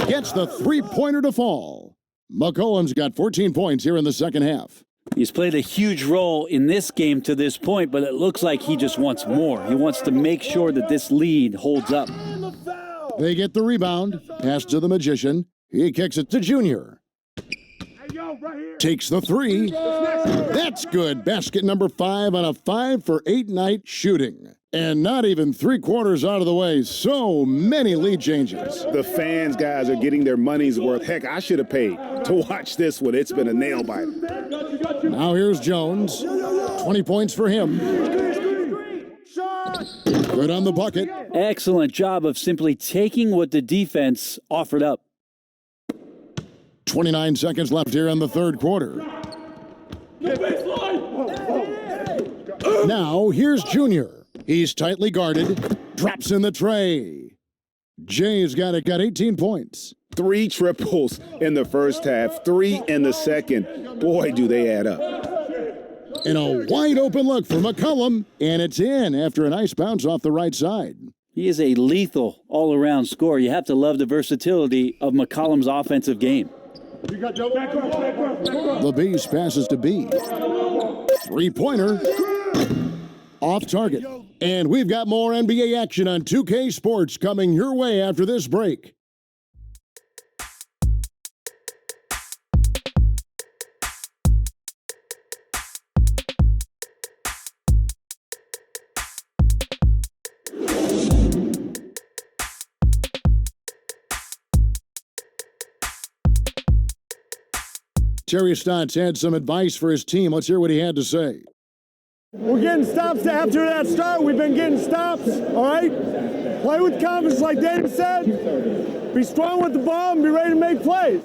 Gets the three-pointer to fall. McCollum's got 14 points here in the second half. He's played a huge role in this game to this point, but it looks like he just wants more. He wants to make sure that this lead holds up. They get the rebound. Pass to the Magician. He kicks it to Junior. Takes the 3. That's good. Basket number 5 on a 5 for 8 night shooting. And not even 3/4 out of the way. So many lead changes. The fans, guys, are getting their money's worth. Heck, I should have paid to watch this one. It's been a nail biter. Now here's Jones. 20 points for him. Good on the bucket. Excellent job of simply taking what the defense offered up. 29 seconds left here in the third quarter. Now here's Junior. He's tightly guarded. Drops in the tray. Jay's got 18 points. 3 triples in the first half, 3 in the second. Boy, do they add up. And a wide open look for McCollum, and it's in after a nice bounce off the right side. He is a lethal all-around scorer. You have to love the versatility of McCollum's offensive game. The Beast passes to B. 3-pointer. Off target. And we've got more NBA action on 2K Sports coming your way after this break. Terry Stotts had some advice for his team. Let's hear what he had to say. We're getting stops after that start. We've been getting stops, all right? Play with confidence like David said. Be strong with the ball and be ready to make plays.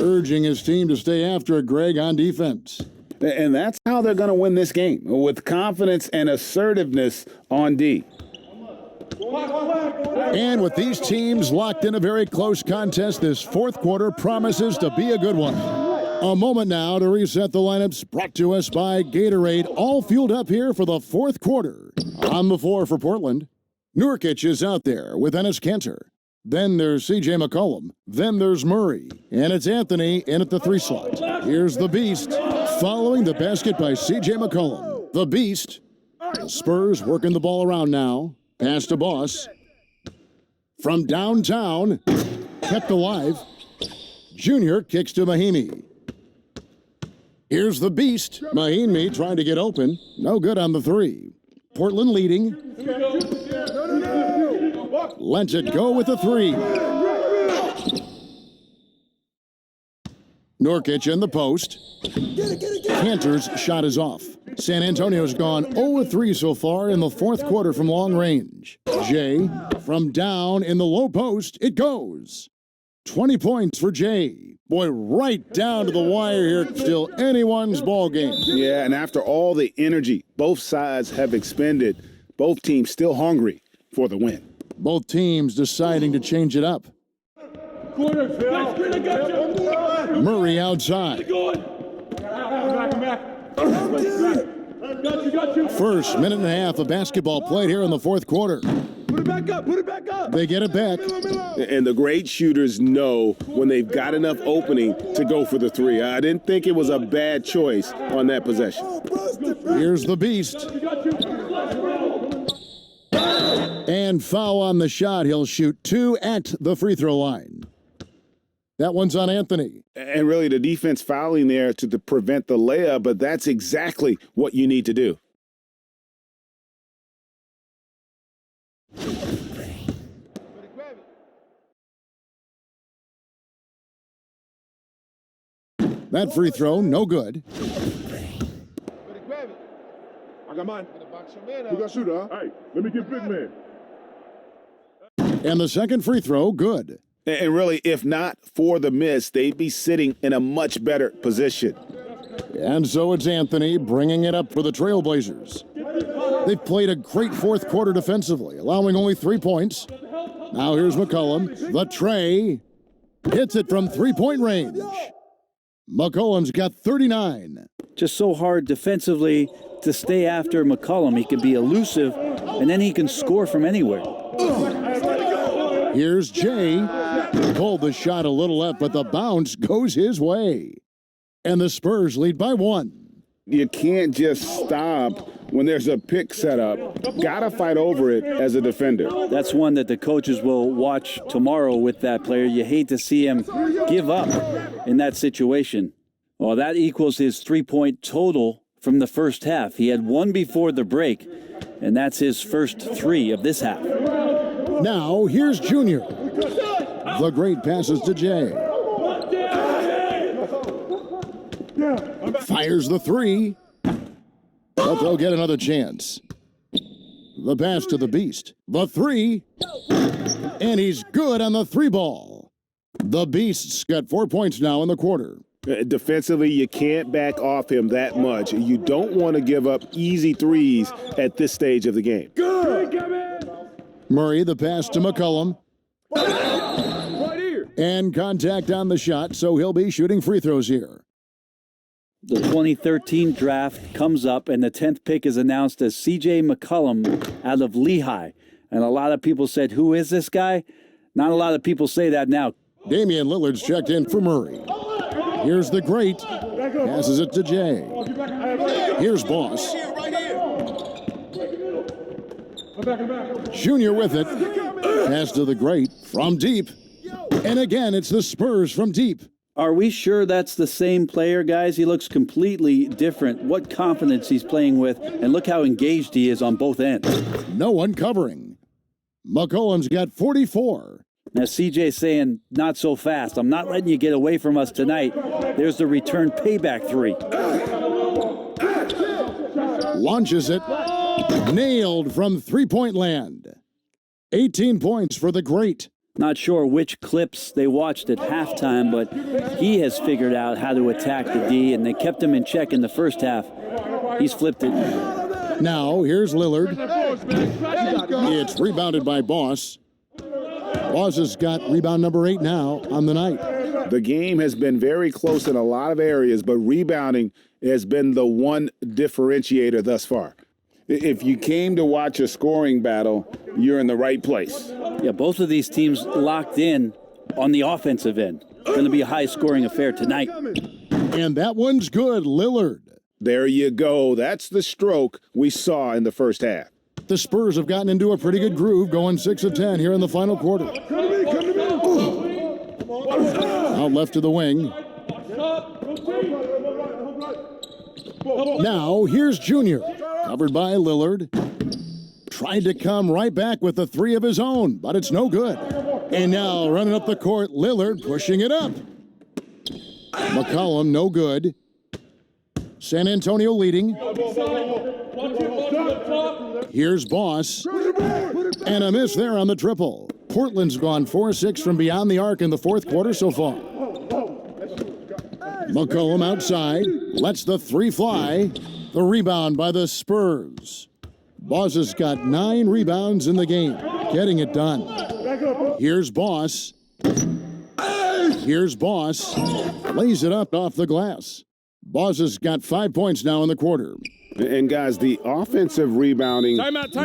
Urging his team to stay after it, Greg, on defense. And that's how they're going to win this game, with confidence and assertiveness on D. And with these teams locked in a very close contest, this fourth quarter promises to be a good one. A moment now to reset the lineups, brought to us by Gatorade, all fueled up here for the fourth quarter. On the floor for Portland, Nurkic is out there with Enes Kanter. Then there's C.J. McCollum. Then there's Murray. And it's Anthony in at the 3 slot. Here's the Beast, following the basket by C.J. McCollum. The Beast. The Spurs working the ball around now. Pass to Boss. From downtown, kept alive. Junior kicks to Mahinmi. Here's the Beast. Mahinmi trying to get open. No good on the 3. Portland leading. Lets it go with the 3. Nurkic in the post. Cantor's shot is off. San Antonio's gone 0-3 so far in the fourth quarter from long range. Jay from down in the low post. It goes. 20 points for Jay. Boy, right down to the wire here. Still anyone's ball game. Yeah, and after all the energy both sides have expended, both teams still hungry for the win. Both teams deciding to change it up. Murray outside. First minute and a half of basketball played here in the fourth quarter. Put it back up, put it back up. They get it back. And the great shooters know when they've got enough opening to go for the three. I didn't think it was a bad choice on that possession. Here's the Beast. And foul on the shot. He'll shoot 2 at the free throw line. That one's on Anthony. And really the defense fouling there to prevent the layup, but that's exactly what you need to do. That free throw, no good. I got mine. We got shooter, huh? Hey, let me get big man. And the second free throw, good. And really, if not for the miss, they'd be sitting in a much better position. And so it's Anthony bringing it up for the Trailblazers. They've played a great fourth quarter defensively, allowing only 3 points. Now here's McCollum. The tray. Hits it from three-point range. McCollum's got 39. Just so hard defensively to stay after McCollum. He can be elusive, and then he can score from anywhere. Here's Jay. Pulled the shot a little left, but the bounce goes his way. And the Spurs lead by 1. You can't just stop when there's a pick set up. Gotta fight over it as a defender. That's one that the coaches will watch tomorrow with that player. You hate to see him give up in that situation. Well, that equals his three-point total from the first half. He had 1 before the break, and that's his first 3 of this half. Now, here's Junior. The great passes to Jay. Fires the 3. But they'll get another chance. The pass to the Beast. The 3. And he's good on the 3 ball. The Beast's got 4 points now in the quarter. Defensively, you can't back off him that much. You don't want to give up easy threes at this stage of the game. Murray, the pass to McCollum. And contact on the shot, so he'll be shooting free throws here. The 2013 draft comes up, and the 10th pick is announced as C.J. McCollum out of Lehigh. And a lot of people said, who is this guy? Not a lot of people say that now. Damian Lillard's checked in for Murray. Here's the great. Passes it to Jay. Here's Boss. Junior with it. Pass to the great from deep. And again, it's the Spurs from deep. Are we sure that's the same player, guys? He looks completely different. What confidence he's playing with, and look how engaged he is on both ends. No one covering. McCollum's got 44. Now, CJ's saying, not so fast. I'm not letting you get away from us tonight. There's the return payback 3. Launches it. Nailed from three-point land. 18 points for the great. Not sure which clips they watched at halftime, but he has figured out how to attack the D, and they kept him in check in the first half. He's flipped it. Now, here's Lillard. It's rebounded by Boss. Boss has got rebound number 8 now on the night. The game has been very close in a lot of areas, but rebounding has been the one differentiator thus far. If you came to watch a scoring battle, you're in the right place. Yeah, both of these teams locked in on the offensive end. It's going to be a high-scoring affair tonight. And that one's good, Lillard. There you go. That's the stroke we saw in the first half. The Spurs have gotten into a pretty good groove, going 6 of 10 here in the final quarter. Out left to the wing. Now, here's Junior. Covered by Lillard. Tried to come right back with the 3 of his own, but it's no good. And now, running up the court, Lillard pushing it up. McCollum, no good. San Antonio leading. Here's Boss. And a miss there on the triple. Portland's gone 4-6 from beyond the arc in the fourth quarter so far. McCollum outside. Lets the three fly. The rebound by the Spurs. Boss has got 9 rebounds in the game. Getting it done. Here's Boss. Here's Boss. Lays it up off the glass. Boss has got 5 points now in the quarter. And guys, the offensive rebounding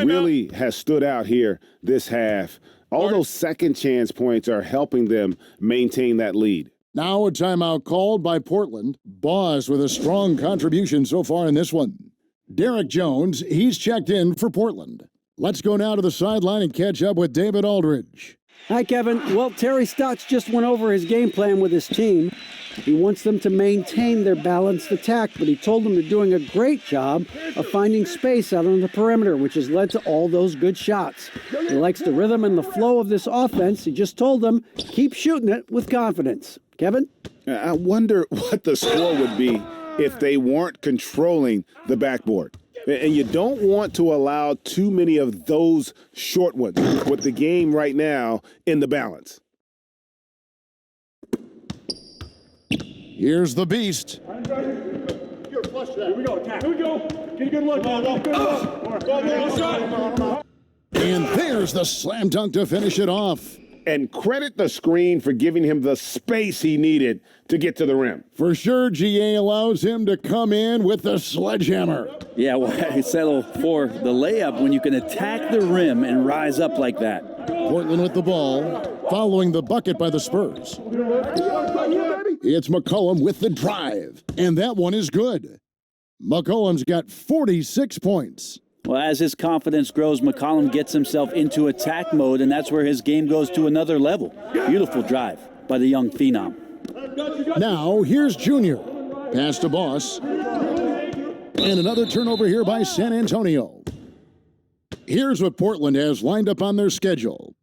really has stood out here this half. All those second chance points are helping them maintain that lead. Now a timeout called by Portland. Boss with a strong contribution so far in this one. Derek Jones, he's checked in for Portland. Let's go now to the sideline and catch up with David Aldridge. Hi, Kevin. Well, Terry Stotts just went over his game plan with his team. He wants them to maintain their balanced attack, but he told them they're doing a great job of finding space out on the perimeter, which has led to all those good shots. He likes the rhythm and the flow of this offense. He just told them, keep shooting it with confidence. Kevin? I wonder what the score would be if they weren't controlling the backboard. And you don't want to allow too many of those short ones with the game right now in the balance. Here's the Beast. Here we go, attack. Here we go. Get a good look. And there's the slam dunk to finish it off. And credit the screen for giving him the space he needed to get to the rim. For sure, GA allows him to come in with the sledgehammer. Yeah, why settle for the layup when you can attack the rim and rise up like that? Portland with the ball, following the bucket by the Spurs. It's McCollum with the drive, and that one is good. McCollum's got 46 points. Well, as his confidence grows, McCollum gets himself into attack mode, and that's where his game goes to another level. Beautiful drive by the young phenom. Now, here's Junior. Pass to Boss. And another turnover here by San Antonio. Here's what Portland has lined up on their schedule.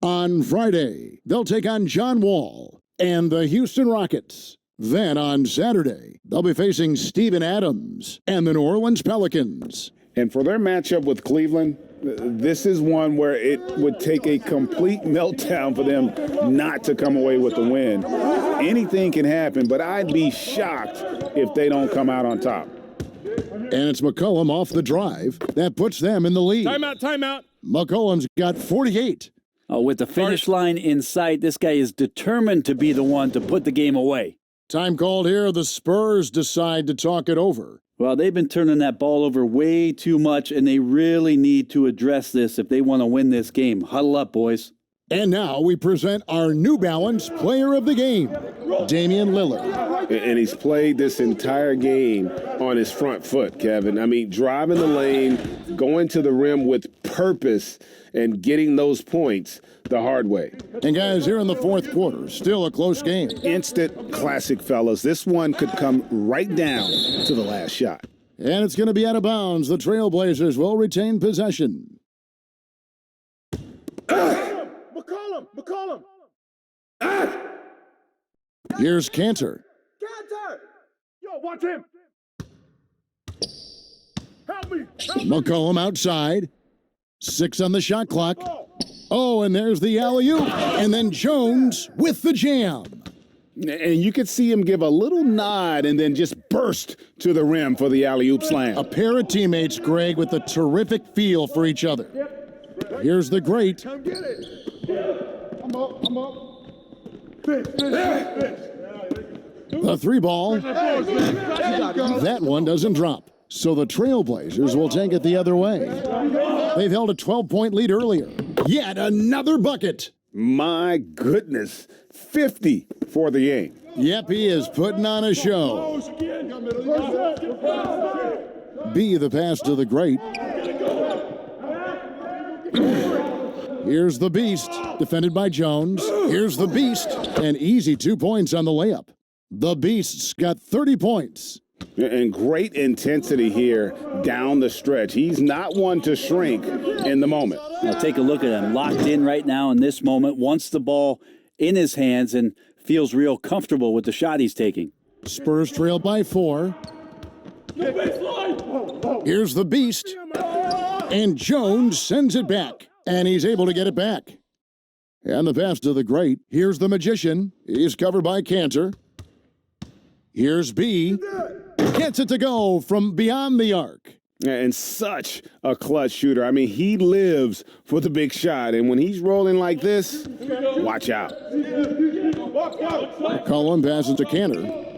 On Friday, they'll take on John Wall and the Houston Rockets. Then on Saturday, they'll be facing Steven Adams and the New Orleans Pelicans. And for their matchup with Cleveland, this is one where it would take a complete meltdown for them not to come away with the win. Anything can happen, but I'd be shocked if they don't come out on top. And it's McCollum off the drive. That puts them in the lead. Timeout. McCollum's got 48. Oh, with the finish line in sight, this guy is determined to be the one to put the game away. Time called here. The Spurs decide to talk it over. Well, they've been turning that ball over way too much, and they really need to address this if they want to win this game. Huddle up, boys. And now we present our New Balance Player of the Game, Damian Lillard. And he's played this entire game on his front foot, Kevin. I mean, driving the lane, going to the rim with purpose, and getting those points the hard way. And guys, here in the fourth quarter, still a close game. Instant classic, fellas. This one could come right down to the last shot. And it's going to be out of bounds. The Trailblazers will retain possession. McCollum. Here's Cantor. Yo, watch him. Help me. McCollum outside. 6 on the shot clock. Oh, and there's the alley-oop. And then Jones with the jam. And you could see him give a little nod and then just burst to the rim for the alley-oop slam. A pair of teammates, Greg, with a terrific feel for each other. Here's the great. Come get it. I'm up. Fish. The three ball. That one doesn't drop. So the Trailblazers will take it the other way. They've held a 12-point lead earlier. Yet another bucket. My goodness. 50 for the game. Yep, he is putting on a show. B, the pass to the great. Here's the Beast, defended by Jones. Here's the Beast, an easy 2 points on the layup. The Beast's got 30 points. And great intensity here down the stretch. He's not one to shrink in the moment. Now take a look at him, locked in right now in this moment, wants the ball in his hands and feels real comfortable with the shot he's taking. Spurs trail by 4. Here's the beast. And Jones sends it back. And he's able to get it back. And the pass to the great. Here's the magician. He's covered by Kanter. Here's B. Gets it to go from beyond the arc. And such a clutch shooter. I mean, he lives for the big shot. And when he's rolling like this, watch out. McCollum passes to Kanter.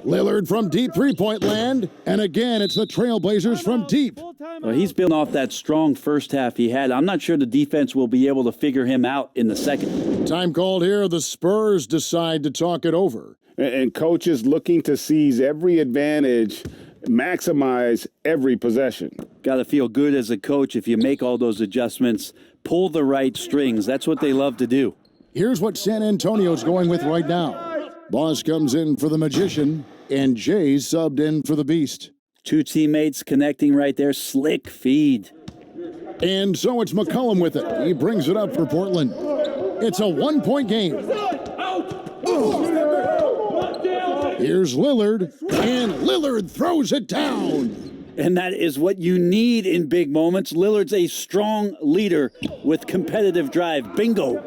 Lillard from deep three-point land. And again, it's the Trailblazers from deep. Well, he's building off that strong first half he had. I'm not sure the defense will be able to figure him out in the second. Time called here. The Spurs decide to talk it over. And coaches looking to seize every advantage, maximize every possession. Got to feel good as a coach if you make all those adjustments, pull the right strings. That's what they love to do. Here's what San Antonio's going with right now. Boss comes in for the magician, and Jay's subbed in for the beast. Two teammates connecting right there. Slick feed. And so it's McCollum with it. He brings it up for Portland. It's a 1-point game. Here's Lillard, and Lillard throws it down. And that is what you need in big moments. Lillard's a strong leader with competitive drive. Bingo.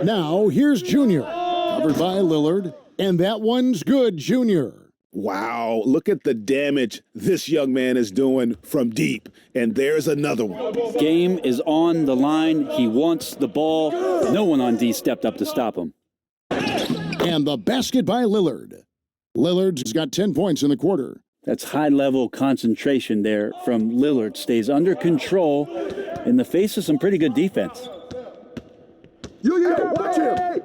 Now here's Junior, covered by Lillard, and that one's good, Junior. Wow, look at the damage this young man is doing from deep. And there's another one. Game is on the line. He wants the ball. No one on D stepped up to stop him. And the basket by Lillard. Lillard's got 10 points in the quarter. That's high-level concentration there from Lillard. Stays under control in the face of some pretty good defense. Watch him.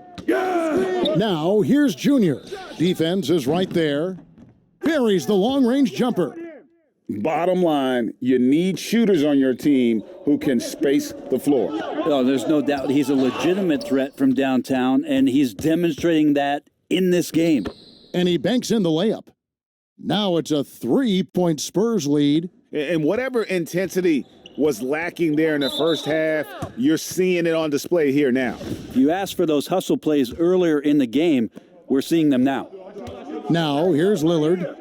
Now here's Junior. Defense is right there. Buries the long-range jumper. Bottom line, you need shooters on your team who can space the floor. Oh, there's no doubt he's a legitimate threat from downtown, and he's demonstrating that in this game. And he banks in the layup. Now it's a 3-point Spurs lead. And whatever intensity was lacking there in the first half, you're seeing it on display here now. You asked for those hustle plays earlier in the game. We're seeing them now. Now here's Lillard.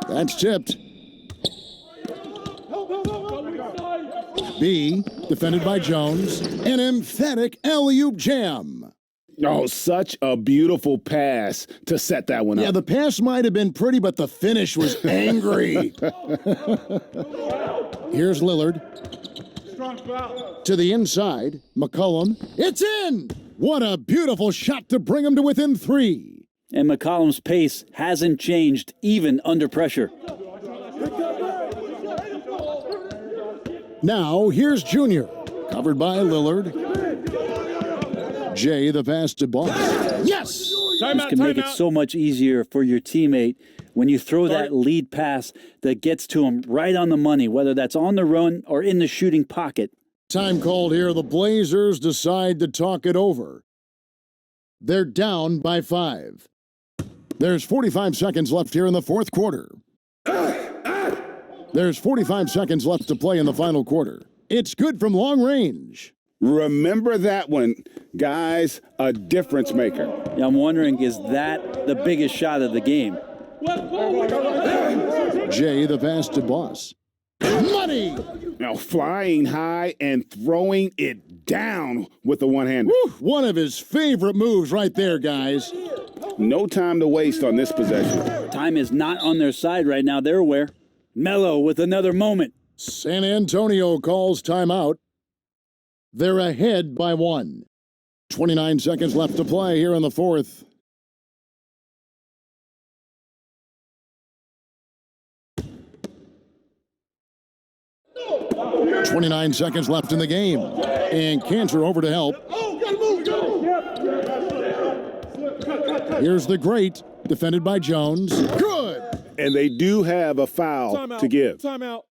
That's tipped. B, defended by Jones. An emphatic alley-oop jam. Oh, such a beautiful pass to set that one up. Yeah, the pass might have been pretty, but the finish was angry. Here's Lillard. To the inside, McCollum. It's in! What a beautiful shot to bring him to within 3. And McCollum's pace hasn't changed even under pressure. Now, here's Junior. Covered by Lillard. Jay, the pass to Boss. Yes! This can make it so much easier for your teammate when you throw that lead pass that gets to him right on the money, whether that's on the run or in the shooting pocket. Time called here. The Blazers decide to talk it over. They're down by 5. There's 45 seconds left here in the fourth quarter. There's 45 seconds left to play in the final quarter. It's good from long range. Remember that one, guys, a difference maker. I'm wondering, is that the biggest shot of the game? Jay, the pass to Boss. Money! Now flying high and throwing it down with the one-hander. One of his favorite moves right there, guys. No time to waste on this possession. Time is not on their side right now. They're aware. Melo with another moment. San Antonio calls timeout. They're ahead by 1. 29 seconds left to play here in the fourth. .29 seconds left in the game. And Kanter over to help. Here's the great, defended by Jones. Good! And they do have a foul to give. Timeout.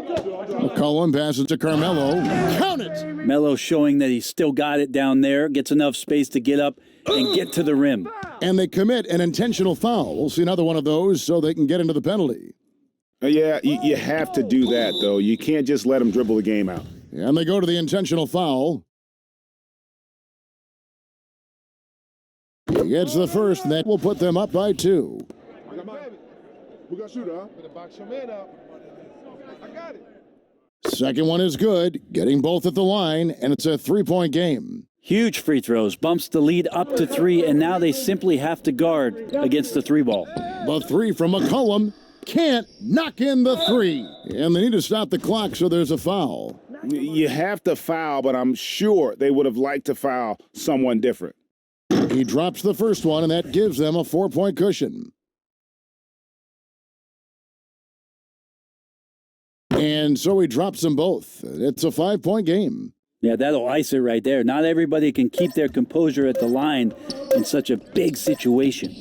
McCollum passes to Carmelo. Count it! Melo showing that he's still got it down there, gets enough space to get up and get to the rim. And they commit an intentional foul. We'll see another one of those so they can get into the penalty. Yeah, you have to do that, though. You can't just let them dribble the game out. And they go to the intentional foul. He gets the first, and that will put them up by 2. We got shooter, huh? Better box your man up. I got it. Second one is good, getting both at the line, and it's a 3-point game. Huge free throws, bumps the lead up to 3, and now they simply have to guard against the 3 ball. The 3 from McCollum can't knock in the 3. And they need to stop the clock, so there's a foul. You have to foul, but I'm sure they would have liked to foul someone different. He drops the first one, and that gives them a 4-point cushion. And so he drops them both. It's a 5-point game. Yeah, that'll ice it right there. Not everybody can keep their composure at the line in such a big situation.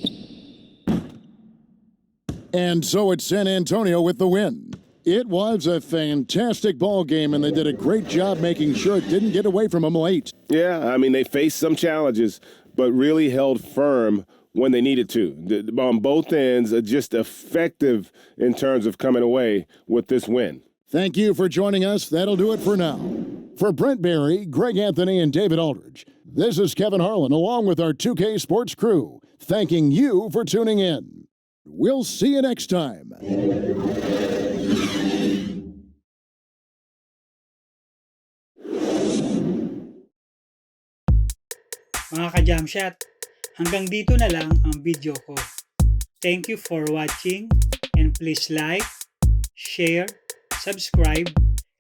And so it's San Antonio with the win. It was a fantastic ball game, and they did a great job making sure it didn't get away from them late. Yeah, I mean, they faced some challenges, but really held firm when they needed to. On both ends, just effective in terms of coming away with this win. Thank you for joining us. That'll do it for now. For Brent Barry, Greg Anthony, and David Aldridge, this is Kevin Harlan along with our 2K Sports crew, thanking you for tuning in. We'll see you next time. Mga ka-jam shot, hanggang dito na lang ang video ko. Thank you for watching, and please like, share, subscribe,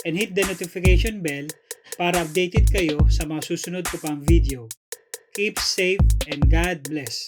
and hit the notification bell para updated kayo sa mga susunod ko pang video. Keep safe and God bless.